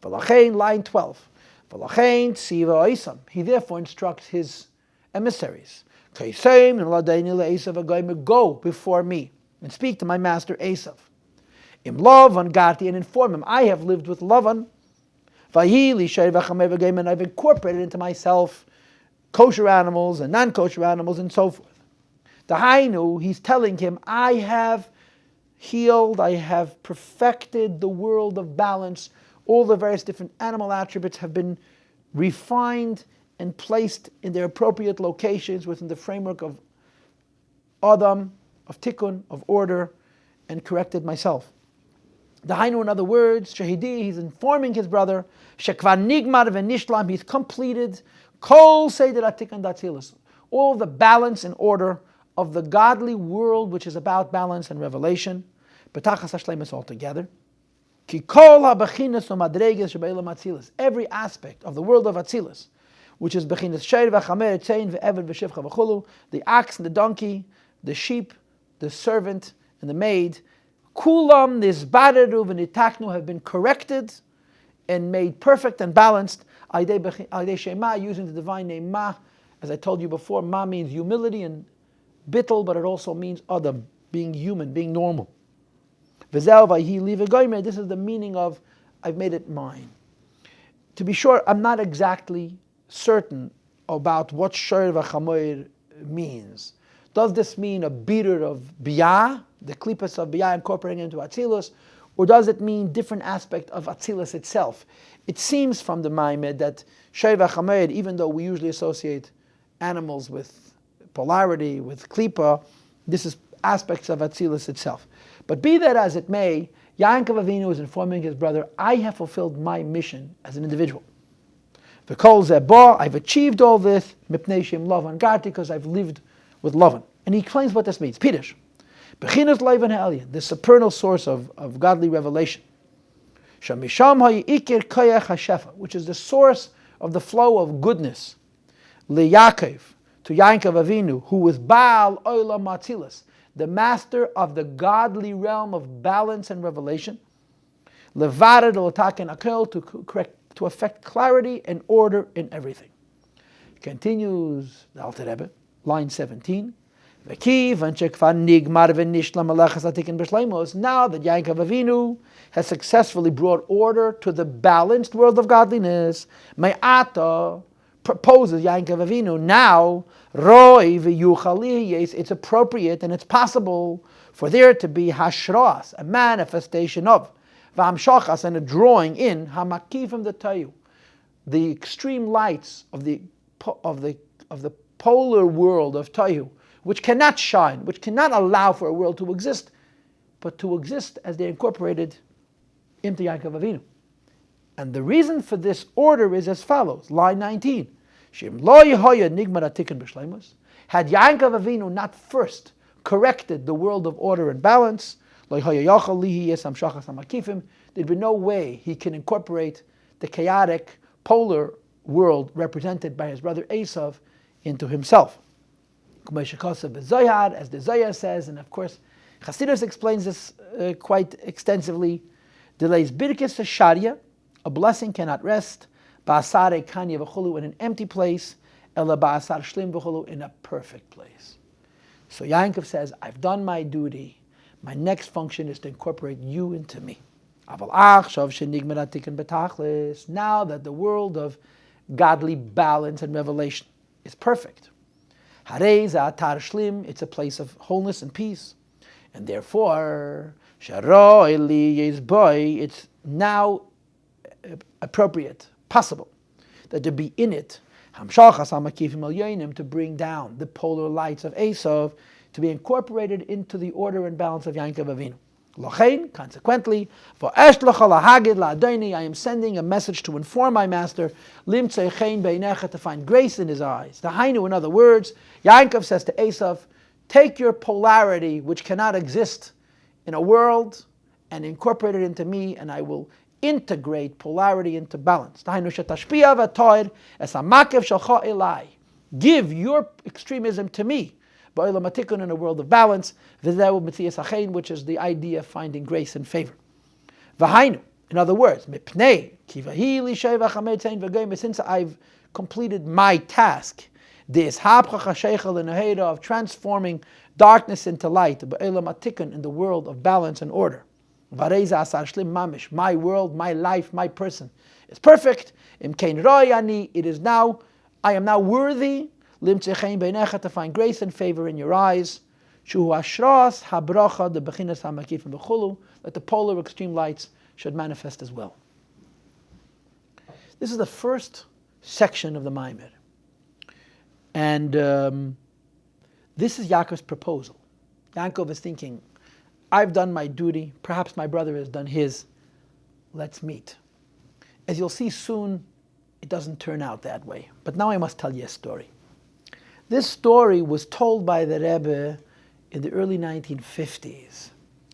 V'lachein, line 12. V'lachein tziva Esau. He therefore instructs his emissaries. Kaiseim l'ladeinu le'Esau v'goyim, go before me and speak to my master Esau. Im Lavan gati, and inform him, I have lived with Lavan. And I've incorporated into myself kosher animals and non-kosher animals and so forth. The Hainu, he's telling him, I have healed, I have perfected the world of balance. All the various different animal attributes have been refined and placed in their appropriate locations within the framework of Adam, of Tikkun, of order, and corrected myself. The Hainu, in other words, Shahidi, he's informing his brother, Shekvar Nigmar v'Nishlam, he's completed, Kol Seder HaTikkun Datzilus, all the balance and order of the godly world, which is about balance and revelation, B'tachas HaShleimus altogether. Ki Kol HaBechinas u'Madreges Shebe'elam Atzilus, every aspect of the world of Atzilus, which is Bechinas Sheir v'Chamer Tzein v'Eved v'Shivcha v'Chulu, the ox and the donkey, the sheep, the servant and the maid, Kulam nisbareru v'nitaknu, have been corrected and made perfect and balanced. Aidei Shema, using the divine name Ma. As I told you before, Ma means humility and bittul, but it also means Adam, being human, being normal. V'zel vayhi li v'goymer, this is the meaning of I've made it mine. To be sure, I'm not exactly certain about what Shor v'chamoir means. Does this mean a beater of Biyah, the klipas of Biyah incorporating into Atzilus, or does it mean different aspect of Atzilus itself? It seems from the Maimed that Shor v'chamoir, even though we usually associate animals with polarity, with klipa, this is aspects of Atzilus itself. But be that as it may, Yaakov Avinu is informing his brother, I have fulfilled my mission as an individual. V'kol zeh, I've achieved all this, mipnei shem Lavan gati, because I've lived with Lavan. And he explains what this means. Pirush. Bechinas Lavan ha'elyon, the supernal source of godly revelation. Shamisham ha'ikir koyach ha'shefa, which is the source of the flow of goodness. Liyaakov, to Yaakov Avinu, who was Baal Olam Atzilus, the master of the godly realm of balance and revelation. Levared l'taken akel, to effect clarity and order in everything. Continues the Alter Rebbe, line 17. Now that Yaakov Avinu has successfully brought order to the balanced world of godliness, Mayata proposes Yaakov Avinu now, it's appropriate and it's possible for there to be hashras, a manifestation of, v'amshachas, and a drawing in, hamakifim the Tohu, the extreme lights of the polar world of Tohu, which cannot shine, which cannot allow for a world to exist, but to exist as they're incorporated into Yaakov Avinu. And the reason for this order is as follows, line 19. Had Yaakov Avinu not first corrected the world of order and balance, there'd be no way he can incorporate the chaotic polar world represented by his brother Esau into himself. As the Zohar says, and of course Chassidus explains this quite extensively, delays birkis sharia, a blessing cannot rest, ba'asare kanya v'chulu, in an empty place, ela ba'asar shlim v'chulu, in a perfect place. So Yaakov says, I've done my duty. My next function is to incorporate you into me. Now that the world of godly balance and revelation is perfect, it's a place of wholeness and peace. And therefore, it's now appropriate, possible, that to be in it, to bring down the polar lights of Esau, to be incorporated into the order and balance of Yaakov Avinu. Consequently, I am sending a message to inform my master, to find grace in his eyes. In other words, Yaakov says to Esau, take your polarity, which cannot exist in a world, and incorporate it into me, and I will integrate polarity into balance. Give your extremism to me, in a world of balance, which is the idea of finding grace and favor. In other words, since I've completed my task, of transforming darkness into light, in the world of balance and order. My world, my life, my person is perfect. It is now, I am now worthy to find grace and favor in your eyes. That the polar extreme lights should manifest as well. This is the first section of the Maamar. And this is Yaakov's proposal. Yaakov is thinking, I've done my duty, perhaps my brother has done his, let's meet. As you'll see soon, it doesn't turn out that way. But now I must tell you a story. This story was told by the Rebbe in the early 1950s.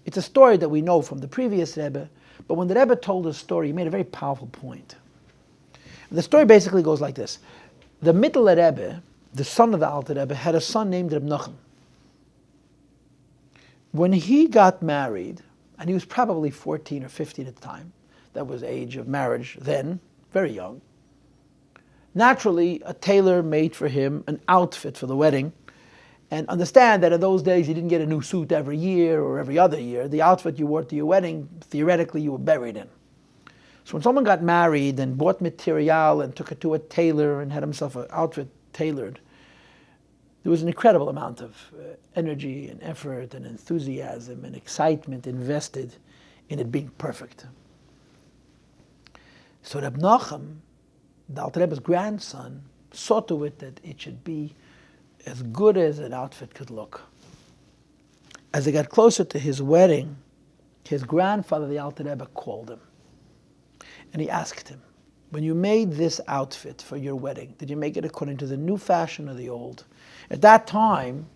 It's a story that we know from the previous Rebbe, but when the Rebbe told the story, he made a very powerful point. And the story basically goes like this. The middle Rebbe, the son of the Alter Rebbe, had a son named Reb Nachum. When he got married, and he was probably 14 or 15 at the time, that was age of marriage then, very young, naturally, a tailor made for him an outfit for the wedding. And understand that in those days, you didn't get a new suit every year or every other year. The outfit you wore to your wedding, theoretically, you were buried in. So when someone got married and bought material and took it to a tailor and had himself an outfit tailored, there was an incredible amount of energy and effort and enthusiasm and excitement invested in it being perfect. So Reb Nachum, the Alter Rebbe's grandson, saw to it that it should be as good as an outfit could look. As they got closer to his wedding, his grandfather, the Alter Rebbe, called him. And he asked him, when you made this outfit for your wedding, did you make it according to the new fashion or the old? At that time,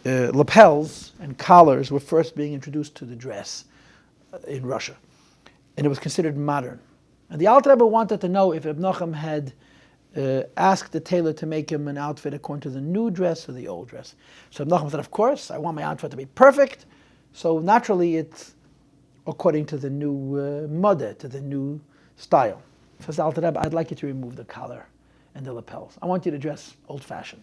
lapels and collars were first being introduced to the dress in Russia. And it was considered modern. And the Alter Rebbe wanted to know if Reb Nachum had asked the tailor to make him an outfit according to the new dress or the old dress. So Reb Nachum said, of course, I want my outfit to be perfect. So naturally it's according to the new mode, to the new style. Says the Alter Rebbe, I'd like you to remove the collar and the lapels. I want you to dress old-fashioned.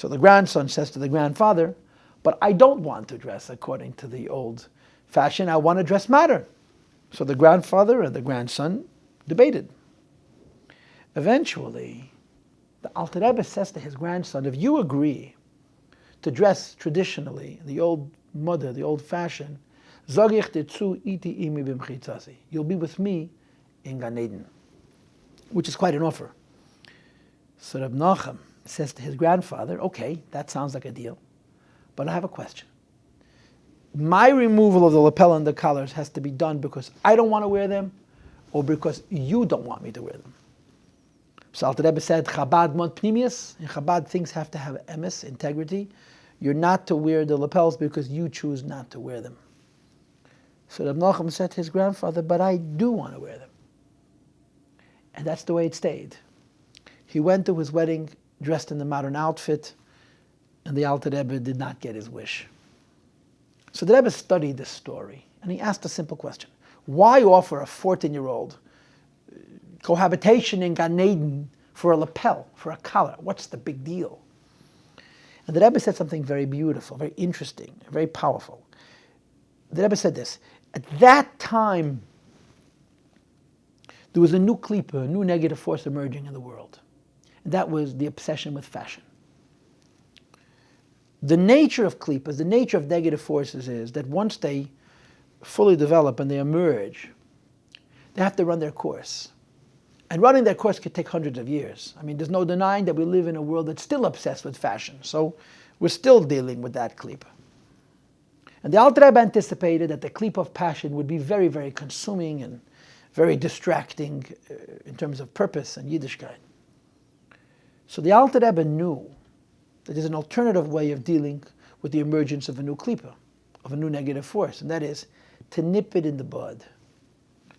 So the grandson says to the grandfather, but I don't want to dress according to the old fashion. I want to dress modern. So the grandfather and the grandson debated. Eventually, the Alter Rebbe says to his grandson, if you agree to dress traditionally, the old mother, the old fashion, you'll be with me in Gan Eden, which is quite an offer. So Reb Nachum says to his grandfather, okay, that sounds like a deal, but I have a question. My removal of the lapel and the collars has to be done because I don't want to wear them or because you don't want me to wear them. So Alter Rebbe said, Chabad mont pnimius. In Chabad, things have to have emes, integrity. You're not to wear the lapels because you choose not to wear them. So Reb Nachum said to his grandfather, but I do want to wear them. And that's the way it stayed. He went to his wedding dressed in the modern outfit, and the Alter Rebbe did not get his wish. So the Rebbe studied this story, and he asked a simple question. Why offer a 14-year-old cohabitation in Gan Eden for a lapel, for a collar? What's the big deal? And the Rebbe said something very beautiful, very interesting, very powerful. The Rebbe said this, at that time, there was a new klipa, a new negative force emerging in the world. And that was the obsession with fashion. The nature of klipas, the nature of negative forces is that once they fully develop and they emerge, they have to run their course. And running their course could take hundreds of years. I mean, there's no denying that we live in a world that's still obsessed with fashion. So we're still dealing with that klipa. And the Alter Rebbe anticipated that the klipa of passion would be very, very consuming and very distracting in terms of purpose and Yiddishkeit. So the Alter Rebbe knew that there's an alternative way of dealing with the emergence of a new klipa, of a new negative force, and that is to nip it in the bud,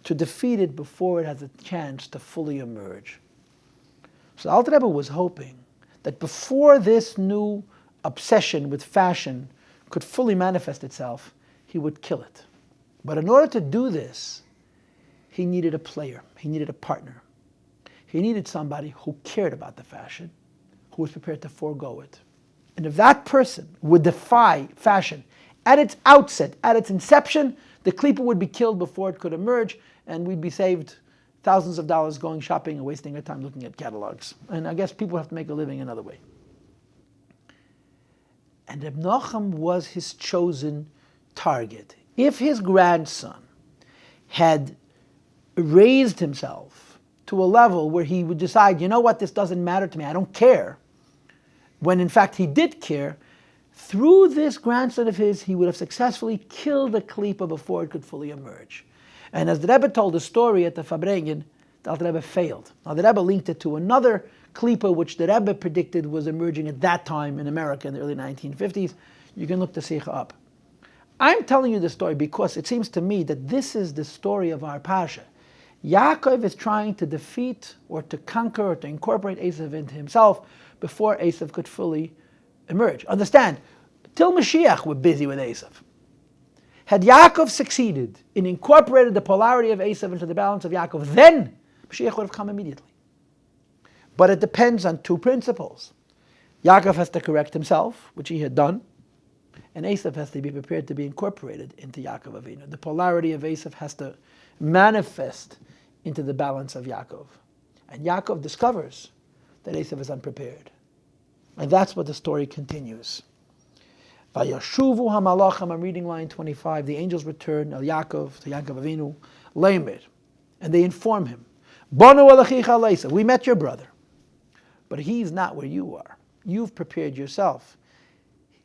to defeat it before it has a chance to fully emerge. So the Alter Rebbe was hoping that before this new obsession with fashion could fully manifest itself, he would kill it. But in order to do this, he needed a player, he needed a partner. He needed somebody who cared about the fashion, who was prepared to forego it. And if that person would defy fashion at its outset, at its inception, the klipa would be killed before it could emerge, and we'd be saved thousands of dollars going shopping and wasting our time looking at catalogs. And I guess people have to make a living another way. And Reb Nachum was his chosen target. If his grandson had raised himself to a level where he would decide, you know what, this doesn't matter to me, I don't care, when in fact he did care, through this grandson of his, he would have successfully killed the klipa before it could fully emerge. And as the Rebbe told the story at the Fabrengen, the Alter Rebbe failed. Now the Rebbe linked it to another klipa which the Rebbe predicted was emerging at that time in America in the early 1950s. You can look the Sikha up. I'm telling you this story because it seems to me that this is the story of our Parsha. Yaakov is trying to defeat or to conquer or to incorporate Esau into himself before Esau could fully emerge. Understand, till Mashiach we're busy with Esau. Had Yaakov succeeded in incorporating the polarity of Esau into the balance of Yaakov, then Mashiach would have come immediately. But it depends on two principles. Yaakov has to correct himself, which he had done, and Esau has to be prepared to be incorporated into Yaakov Avinu. The polarity of Esau has to manifest into the balance of Yaakov. And Yaakov discovers that Esau is unprepared. And that's what the story continues. Vayashuvu hamalachim, I'm reading line 25, the angels return El Yaakov, to Yaakov Avinu, Leimer, and they inform him, Banu alachicha leisa, we met your brother, but he's not where you are. You've prepared yourself.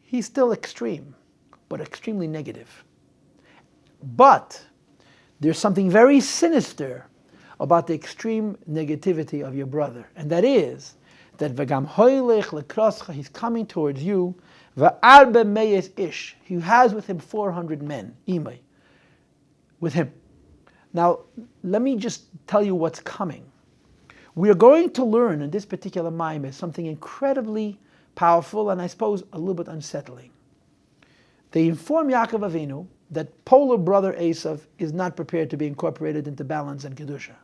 He's still extreme, but extremely negative. But there's something very sinister about the extreme negativity of your brother, and that is that v'gam hoylech lekroscha, he's coming towards you, v'arbe meyes ish, he has with him 400 men, imay, with him. Now, let me just tell you what's coming. We are going to learn in this particular maamar something incredibly powerful and I suppose a little bit unsettling. They inform Yaakov Avinu that polar brother Esau is not prepared to be incorporated into balance and kedusha.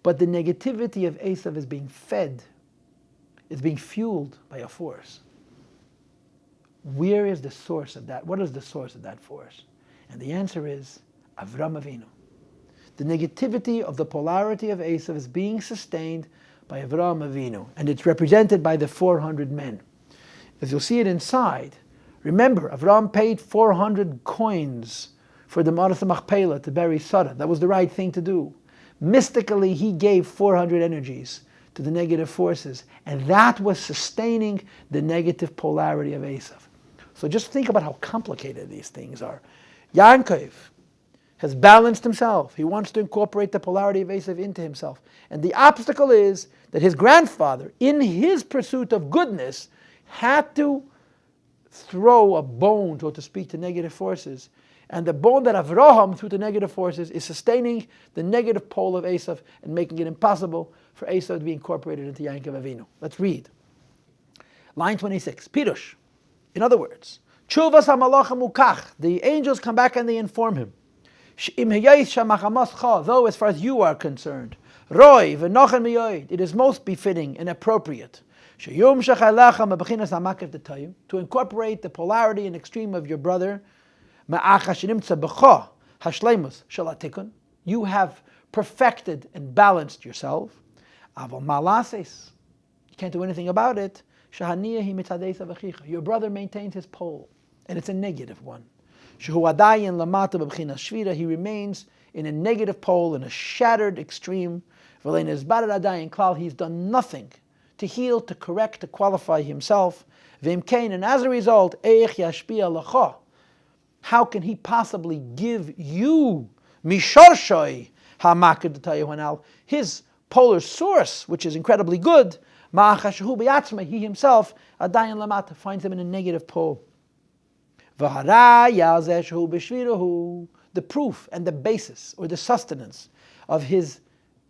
But the negativity of Esau is being fed, is being fueled by a force. Where is the source of that? What is the source of that force? And the answer is Avram Avinu. The negativity of the polarity of Esau is being sustained by Avram Avinu, and it's represented by the 400 men. As you'll see it inside, remember, Avram paid 400 coins for the Marat Machpelah to bury Sarah. That was the right thing to do. Mystically, he gave 400 energies to the negative forces, and that was sustaining the negative polarity of Esau. So just think about how complicated these things are. Yaakov has balanced himself. He wants to incorporate the polarity of Esau into himself. And the obstacle is that his grandfather, in his pursuit of goodness, had to throw a bone, so to speak, to negative forces. And the bone that Avraham threw to negative forces is sustaining the negative pole of Esau and making it impossible for Esau to be incorporated into Yaakov Avinu. Let's read. Line 26. Pirush. In other words, Chuvas HaMalachim Ukach. The angels come back and they inform him. Though as far as you are concerned, it is most befitting and appropriate to incorporate the polarity and extreme of your brother. You have perfected and balanced yourself. You can't do anything about it. Your brother maintains his pole, and it's a negative one. He remains in a negative pole, in a shattered extreme. He's done nothing to heal, to correct, to qualify himself. And as a result, how can he possibly give you his polar source, which is incredibly good? He himself finds him in a negative pole. The proof and the basis, or the sustenance of his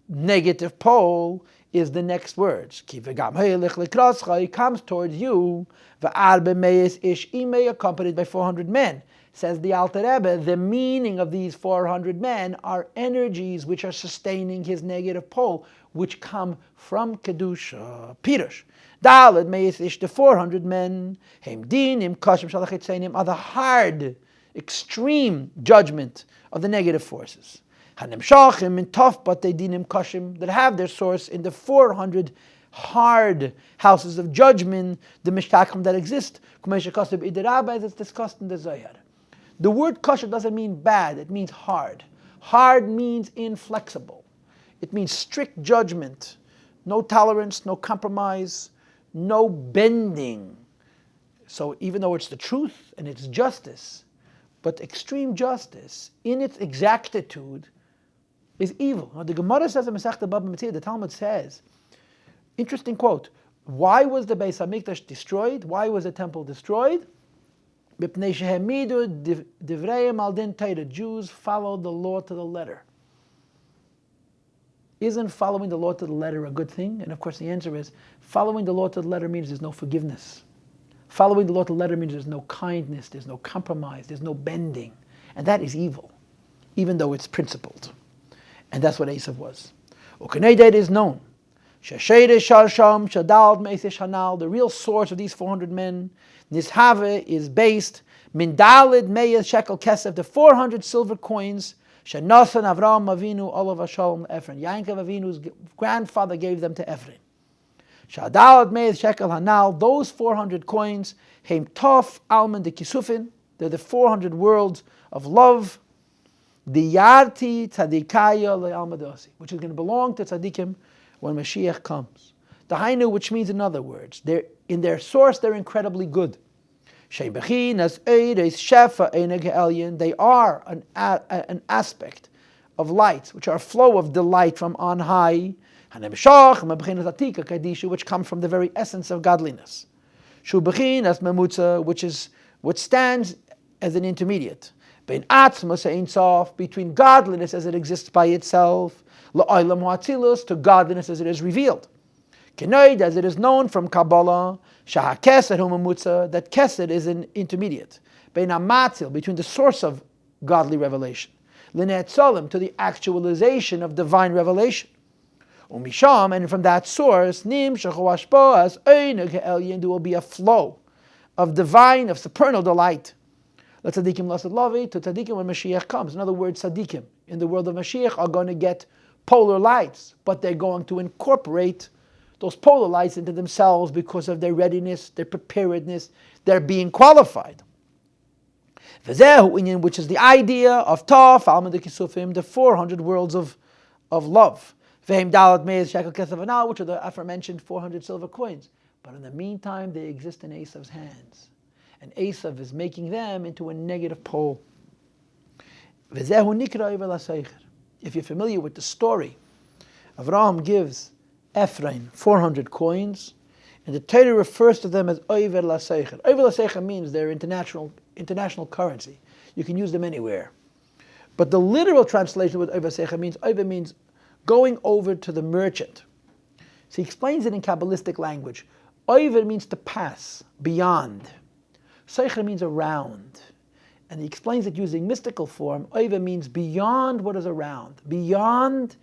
negative pole, is the next words. He comes towards you, accompanied by 400 men. Says the Alter Rebbe, the meaning of these 400 men are energies which are sustaining his negative pole, which come from Kedusha. Pirush. Daled meis ish, the 400 men, heim dinim kashim shalachitzenim, are the hard, extreme judgment of the negative forces. Hanem shachim in tough, but they dinim kashim, that have their source in the 400 hard houses of judgment, the mishtakim that exist, as it's discussed in the Zohar. The word kosher doesn't mean bad, it means hard. Hard means inflexible. It means strict judgment, no tolerance, no compromise, no bending. So even though it's the truth and it's justice, but extreme justice in its exactitude is evil. Now, the Gemara says in Masechta Baba Metzia, the Talmud says, interesting quote, why was the Beis HaMikdash destroyed? Why was the temple destroyed? Jews followed the law to the letter. Isn't following the law to the letter a good thing? And of course the answer is, following the law to the letter means there's no forgiveness. Following the law to the letter means there's no kindness, there's no compromise, there's no bending. And that is evil, even though it's principled. And that's what Esau was. Ukeneded is known. The real source of these 400 men, Nishave, is based Mindalid Meya Shekel Kesef, the 400 silver coins, Shenosan Avram Avinu Olav Hashalom Ephron. Yaakov Avinu's grandfather gave them to Ephron. Shadalad Meya Shekel Hanal, those 400 coins, Heim Tov Alman de Kisufin, they're the 400 worlds of love. The Yarti Tzadikaya Le'almadosi, which is going to belong to Tzadikim when Mashiach comes. The Hainu, which means, in other words, in their source, they're incredibly good. They are an aspect of lights, which are a flow of delight from on high, which come from the very essence of godliness. Which stands as an intermediate between godliness as it exists by itself, to godliness as it is revealed. As it is known from Kabbalah, that Kesed is an intermediate between the source of godly revelation, to the actualization of divine revelation. And from that source, there will be a flow of divine, of supernal delight. Let tzaddikim lasad lavi, to tzaddikim when Mashiach comes. In other words, tzaddikim in the world of Mashiach are going to get polar lights, but they're going to incorporate those polar lights into themselves because of their readiness, their preparedness, their being qualified. Which is the idea of Taf, Alma de Kisufim, the 400 worlds of love. Which are the aforementioned 400 silver coins. But in the meantime, they exist in Esau's hands. And Esau is making them into a negative pole. If you're familiar with the story, Avraham gives Ephraim 400 coins, and the Torah refers to them as Oiver Laseicher. Oiver Laseicher means they're international currency. You can use them anywhere. But the literal translation with Oiver Laseicher means going over to the merchant. So he explains it in Kabbalistic language. Oiver means to pass, beyond. Seicher means around. And he explains it using mystical form. Oiver means beyond what is around, beyond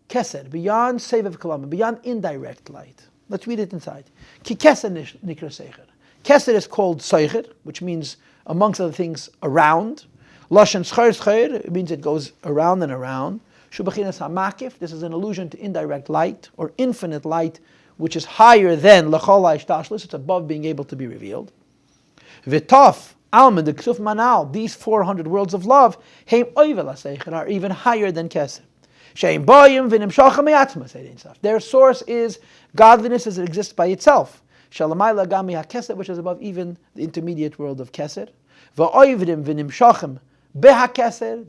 Kesed, beyond Sevev Kalam, beyond indirect light. Let's read it inside. Ki Kesed Nikra Seicher. Kesed is called Seicher, which means, amongst other things, around. Lashon Scheur, it means it goes around and around. Shubachinas HaMakif, this is an allusion to indirect light, or infinite light, which is higher than L'chol HaIshtashlis, it's above being able to be revealed. V'tof, Alma, the Ksuf Manal, these 400 worlds of love, Heim Oivel HaSeicher, are even higher than Kesed. Their source is godliness as it exists by itself, which is above even the intermediate world of Kesed.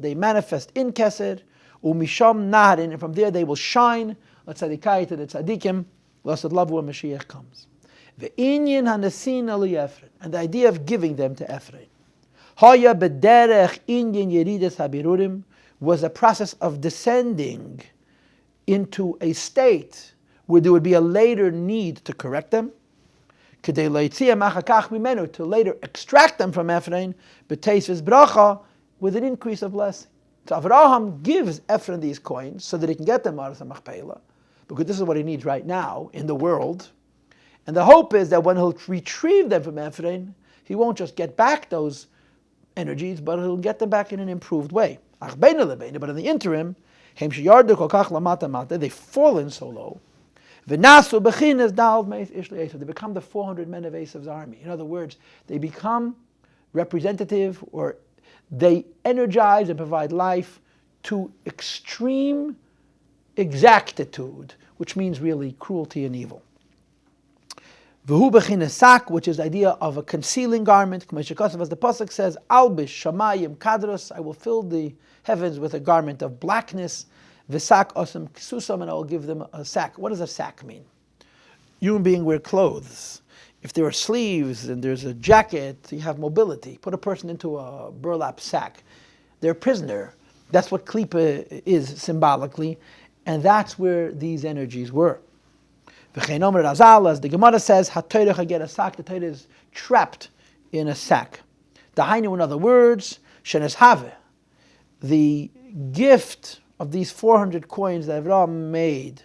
They manifest in Kesed, and from there they will shine. Let's say the tzaddikim, blessed love when Mashiach comes. And the idea of giving them to Ephraim was a process of descending into a state where there would be a later need to correct them, to later extract them from Ephraim, with an increase of blessing. So Avraham gives Ephraim these coins so that he can get them out of the Machpelah, because this is what he needs right now in the world. And the hope is that when he'll retrieve them from Ephraim, he won't just get back those energies, but he'll get them back in an improved way. But in the interim, they've fallen so low. They become the 400 men of Esau's army. In other words, they become representative, or they energize and provide life to extreme exactitude, which means really cruelty and evil. Which is the idea of a concealing garment. As the Pasuk says, Albish Shamayim Kadros, I will fill the heavens with a garment of blackness. V'sak osam ksusam, and I will give them a sack. What does a sack mean? Human beings wear clothes. If there are sleeves and there's a jacket, you have mobility. Put a person into a burlap sack. They're a prisoner. That's what klipa is symbolically, and that's where these energies were. As the Gemara says, HaTorah get a sack. The Torah is trapped in a sack. Dahainu, in other words, shenes have, the gift of these 400 coins that Avraham made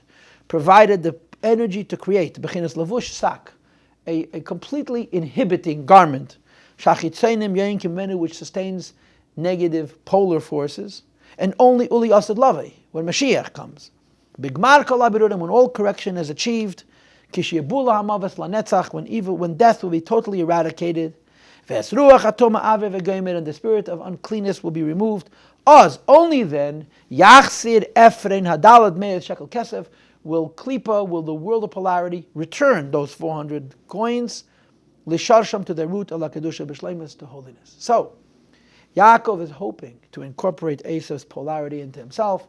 provided the energy to create bechinas lavush sack, a completely inhibiting garment, shachitzainim yoinkim menu, which sustains negative polar forces, and only uli asad lavi when Mashiach comes. Bigmar kol abirudim, when all correction is achieved, kishiyabula hamavas lanetzach, when death will be totally eradicated, v'esruach atoma ave v'goymer, and the spirit of uncleanness will be removed. Oz, only then, yachsir Ephraim hadalad me'ez shekel kesef, will the world of polarity, return those 400 coins, lisharsham, to their root, ala kedusha b'shleimus, to holiness. So, Yaakov is hoping to incorporate Esau's polarity into himself,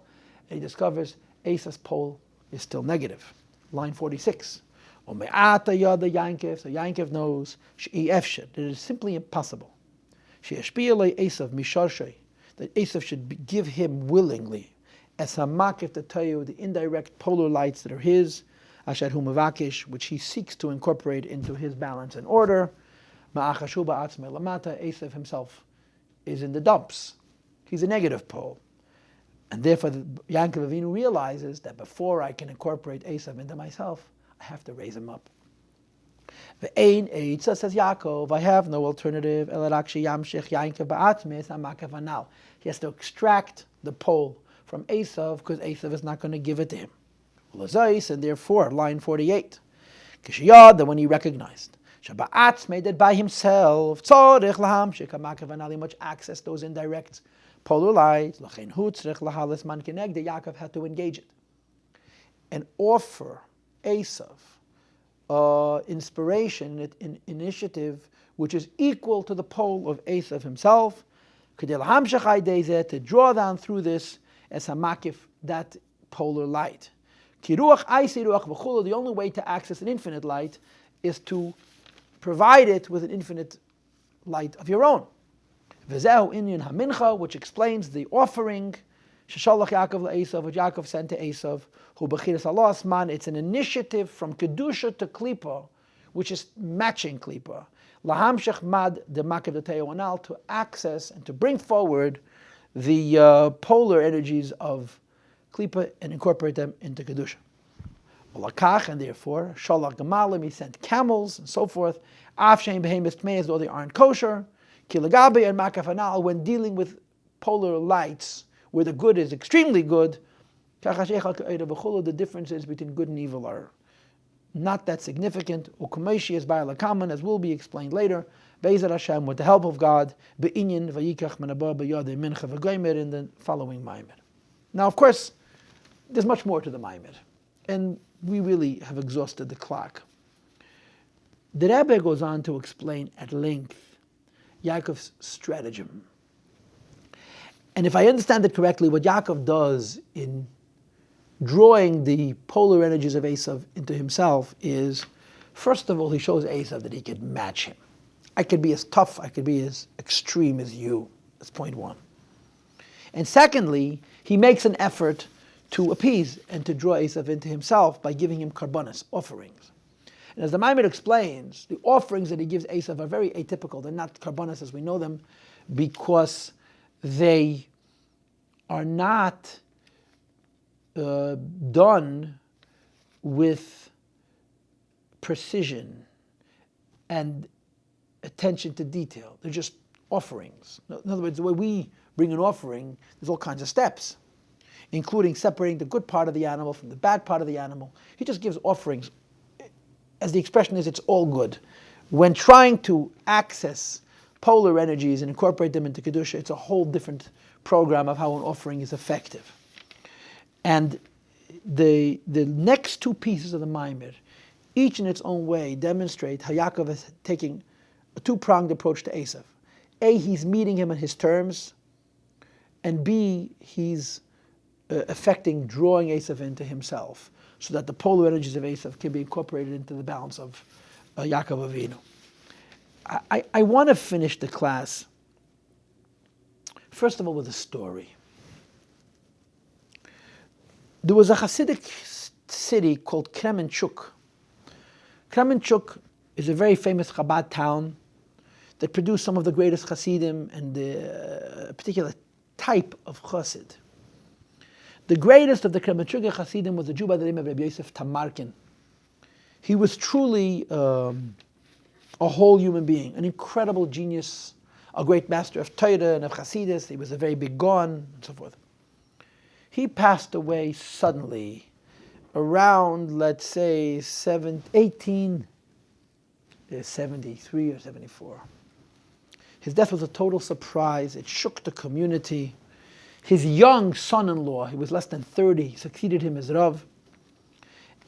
and he discovers Esau's pole is still negative. Line 46. So Yaakov knows that it is simply impossible that Esau should give him willingly as hamakif the Tohu, the indirect polar lights that are his, asher hu mevakish, which he seeks to incorporate into his balance and order. Esau himself is in the dumps. He's a negative pole. And therefore, Yaakov Avinu realizes that before I can incorporate Esau into myself, I have to raise him up. Ve'ein eitza, says Yaakov, I have no alternative. He has to extract the pole from Esau because Esau is not going to give it to him. And therefore, line 48, that when he recognized made it by himself, he much access those indirect polar lights. Yaakov had to engage it and offer Esau inspiration, initiative, which is equal to the pole of Esau himself, to draw down through this as hamakif, that polar light. The only way to access an infinite light is to provide it with an infinite light of your own. Which explains the offering, Shalach Yaakov Esau, which Yaakov sent to Esau, it's an initiative from Kedusha to Klipa, which is matching Klipa. Lahamshech mad the Makav Te'onal, to access and to bring forward the polar energies of Klipa and incorporate them into Kedusha. And therefore, Shalach Gemalim, he sent camels and so forth. Afshein behemoth tmeis, though they aren't kosher. Kilagabe and Makav Anal, when dealing with polar lights, where the good is extremely good, the differences between good and evil are not that significant. Ukumeshi is Ba'alakaman, as will be explained later. Be'ezat Hashem, with the help of God, Be'inyan vayikach menabah b'yadei mincha v'goymer, in the following Maimer. Now, of course, there's much more to the Maimer, and we really have exhausted the clock. The Rabbi goes on to explain at length Yaakov's stratagem. And if I understand it correctly, what Yaakov does in drawing the polar energies of Esau into himself is, first of all, he shows Esau that he could match him. I could be as tough, I could be as extreme as you. That's point one. And secondly, he makes an effort to appease and to draw Esau into himself by giving him karbanos, offerings. And as the Maamar explains, the offerings that he gives Esau are very atypical. They're not karbanos as we know them, because they are not done with precision and attention to detail. They're just offerings. In other words, the way we bring an offering, there's all kinds of steps, including separating the good part of the animal from the bad part of the animal. He just gives offerings. As the expression is, it's all good. When trying to access polar energies and incorporate them into Kedusha, it's a whole different program of how an offering is effective. And the next two pieces of the Maimer, each in its own way, demonstrate how Yaakov is taking a two-pronged approach to Esau. A, he's meeting him on his terms, and B, he's affecting drawing Esau into himself, so that the polar energies of Esau can be incorporated into the balance of Yaakov Avinu. I want to finish the class, first of all, with a story. There was a Hasidic city called Kremenchuk. Kremenchuk is a very famous Chabad town that produced some of the greatest Hasidim and a particular type of Chassid. The greatest of the Kremenchuk Hasidim was a Jew by the name of Rabbi Yosef Tamarkin. He was truly a whole human being, an incredible genius, a great master of Torah and of Chassidus. He was a very big Gaon, and so forth. He passed away suddenly around, let's say, 1873 or 74. His death was a total surprise. It shook the community. His young son-in-law, he was less than 30, succeeded him as Rav.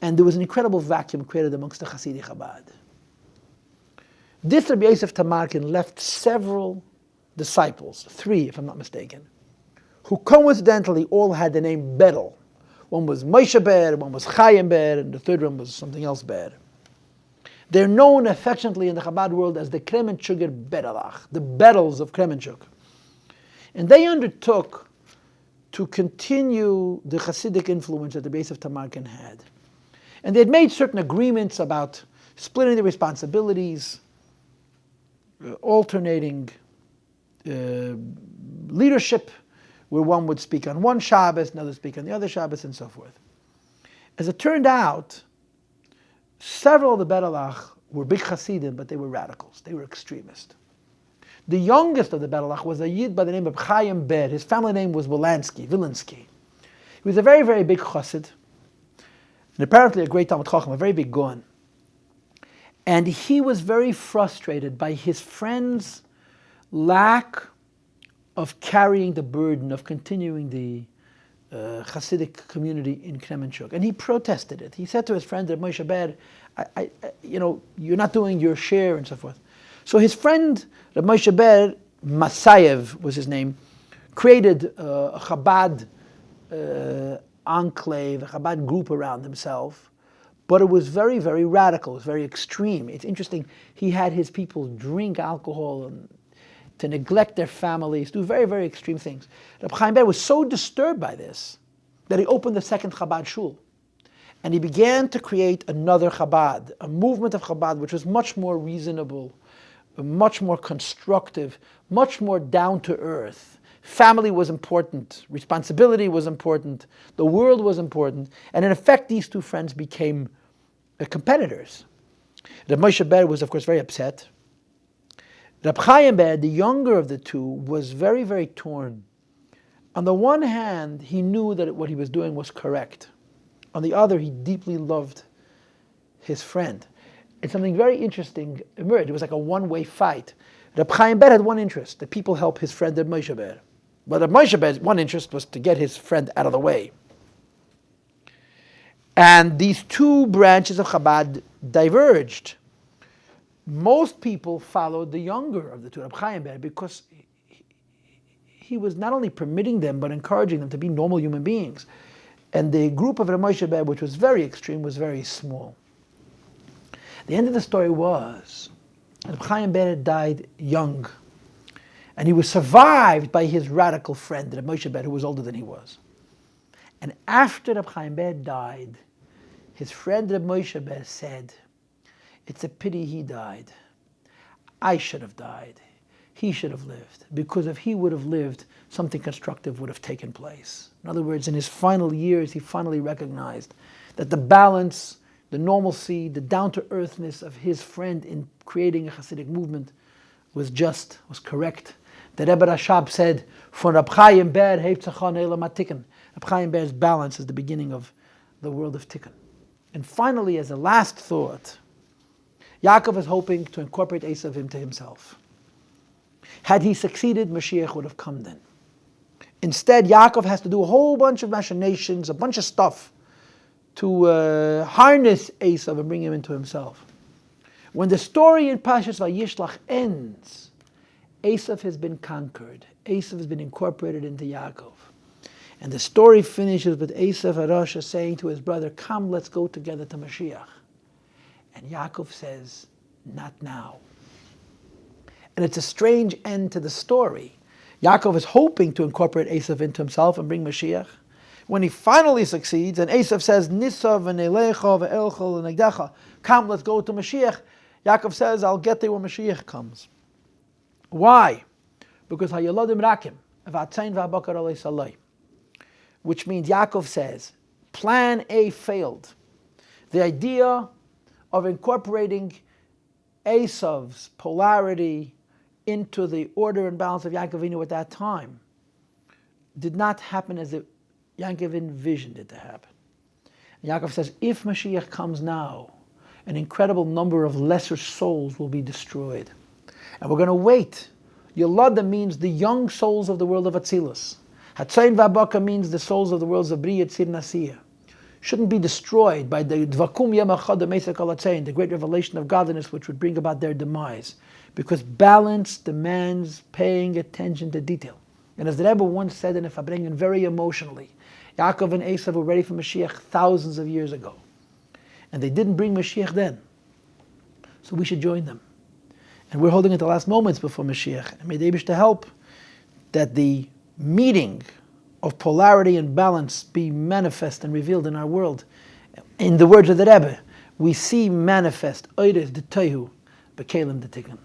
And there was an incredible vacuum created amongst the Hasidic Chabad. This Rabbi Yosef Tamarkin left several disciples, 3 if I'm not mistaken, who coincidentally all had the name Berel. One was Moshe Ber, one was Chaim Ber, and the third one was something else Ber. They're known affectionately in the Chabad world as the Kremenchuger Berelach, the Berels of Kremenchuk. And they undertook to continue the Hasidic influence that the base of Tamarkin had. And they had made certain agreements about splitting the responsibilities, alternating leadership, where one would speak on one Shabbos, another speak on the other Shabbos, and so forth. As it turned out, several of the Berelach were big Chassidim, but they were radicals. They were extremists. The youngest of the Beit was a Yid by the name of Chaim Ber. His family name was Wilansky. He was a very, very big Chassid, and apparently a great Talmid Chacham, a very big Gaon. And he was very frustrated by his friends' lack of carrying the burden of continuing the Hasidic community in Kremenchuk. And he protested it. He said to his friend, Rabbi Moshe Ber, you're not doing your share and so forth. So his friend, Rabbi Moshe Ber, Masayev was his name, created a Chabad enclave, a Chabad group around himself. But it was very, very radical. It was very extreme. It's interesting. He had his people drink alcohol and to neglect their families, do very, very extreme things. Rabbi Chaim Ber was so disturbed by this that he opened the second Chabad shul. And he began to create another Chabad, a movement of Chabad which was much more reasonable, much more constructive, much more down to earth. Family was important, responsibility was important, the world was important, and in effect these two friends became competitors. Rabbi Moshe Ber was of course very upset. Rabbi Chaim Ber, the younger of the two, was very, very torn. On the one hand, he knew that what he was doing was correct. On the other, he deeply loved his friend. And something very interesting emerged. It was like a one-way fight. Rabbi Chaim Ber had one interest, that people help his friend Rabbi Moshe Ber. But Rabbi Moshe Ber's one interest was to get his friend out of the way. And these two branches of Chabad diverged. Most people followed the younger of the two, Rabbi Chaim Ber, because he was not only permitting them, but encouraging them to be normal human beings. And the group of Rabbi Moshe Ber, which was very extreme, was very small. The end of the story was, Rabbi Chaim Ber died young. And he was survived by his radical friend, Rabbi Moshe Ber, who was older than he was. And after Rabbi Chaim Ber died, his friend Rabbi Moshe Ber said, "It's a pity he died. I should have died. He should have lived. Because if he would have lived, something constructive would have taken place." In other words, in his final years, he finally recognized that the balance, the normalcy, the down-to-earthness of his friend in creating a Hasidic movement was correct. The Rebbe Rashab said, "For Rabbi Chaim Ber, Tikkun." Rabbi Chaim Ber's balance is the beginning of the world of Tikkun. And finally, as a last thought, Yaakov is hoping to incorporate Esau into himself. Had he succeeded, Mashiach would have come then. Instead, Yaakov has to do a whole bunch of machinations, a bunch of stuff to harness Esau and bring him into himself. When the story in Parshas Vayishlach ends, Esau has been conquered. Esau has been incorporated into Yaakov. And the story finishes with Esau Harasha saying to his brother, "Come, let's go together to Mashiach." And Yaakov says, "Not now." And it's a strange end to the story. Yaakov is hoping to incorporate Esau into himself and bring Mashiach. When he finally succeeds, and Esau says, "Nisa v'nelecha v'elchel v'negdecha," "Come, let's go to Mashiach," Yaakov says, "I'll get there when Mashiach comes." Why? Because hayoladim rakim v'atzayin v'abakar alei salai. Which means Yaakov says, plan A failed. The idea of incorporating Esau's polarity into the order and balance of Yaakov Avinu at that time did not happen as Yaakov envisioned it to happen. And Yaakov says, if Mashiach comes now, an incredible number of lesser souls will be destroyed. And we're going to wait. Yolada means the young souls of the world of Atzilus. Hatzayin v'abaka means the souls of the worlds of Bri, Yitzir, Nasiya. Shouldn't be destroyed by the Dvakum Yom Echad HaMeisek HaLatzayin, the great revelation of godliness which would bring about their demise. Because balance demands paying attention to detail. And as the Rebbe once said in a Fabrengen very emotionally, Yaakov and Esau were ready for Mashiach thousands of years ago. And they didn't bring Mashiach then. So we should join them. And we're holding it the last moments before Mashiach. And may the Eibush to help that the meeting of polarity and balance be manifest and revealed in our world. In the words of the Rebbe, we see manifest, Oires de Tohu, Bekelim de Tikkun.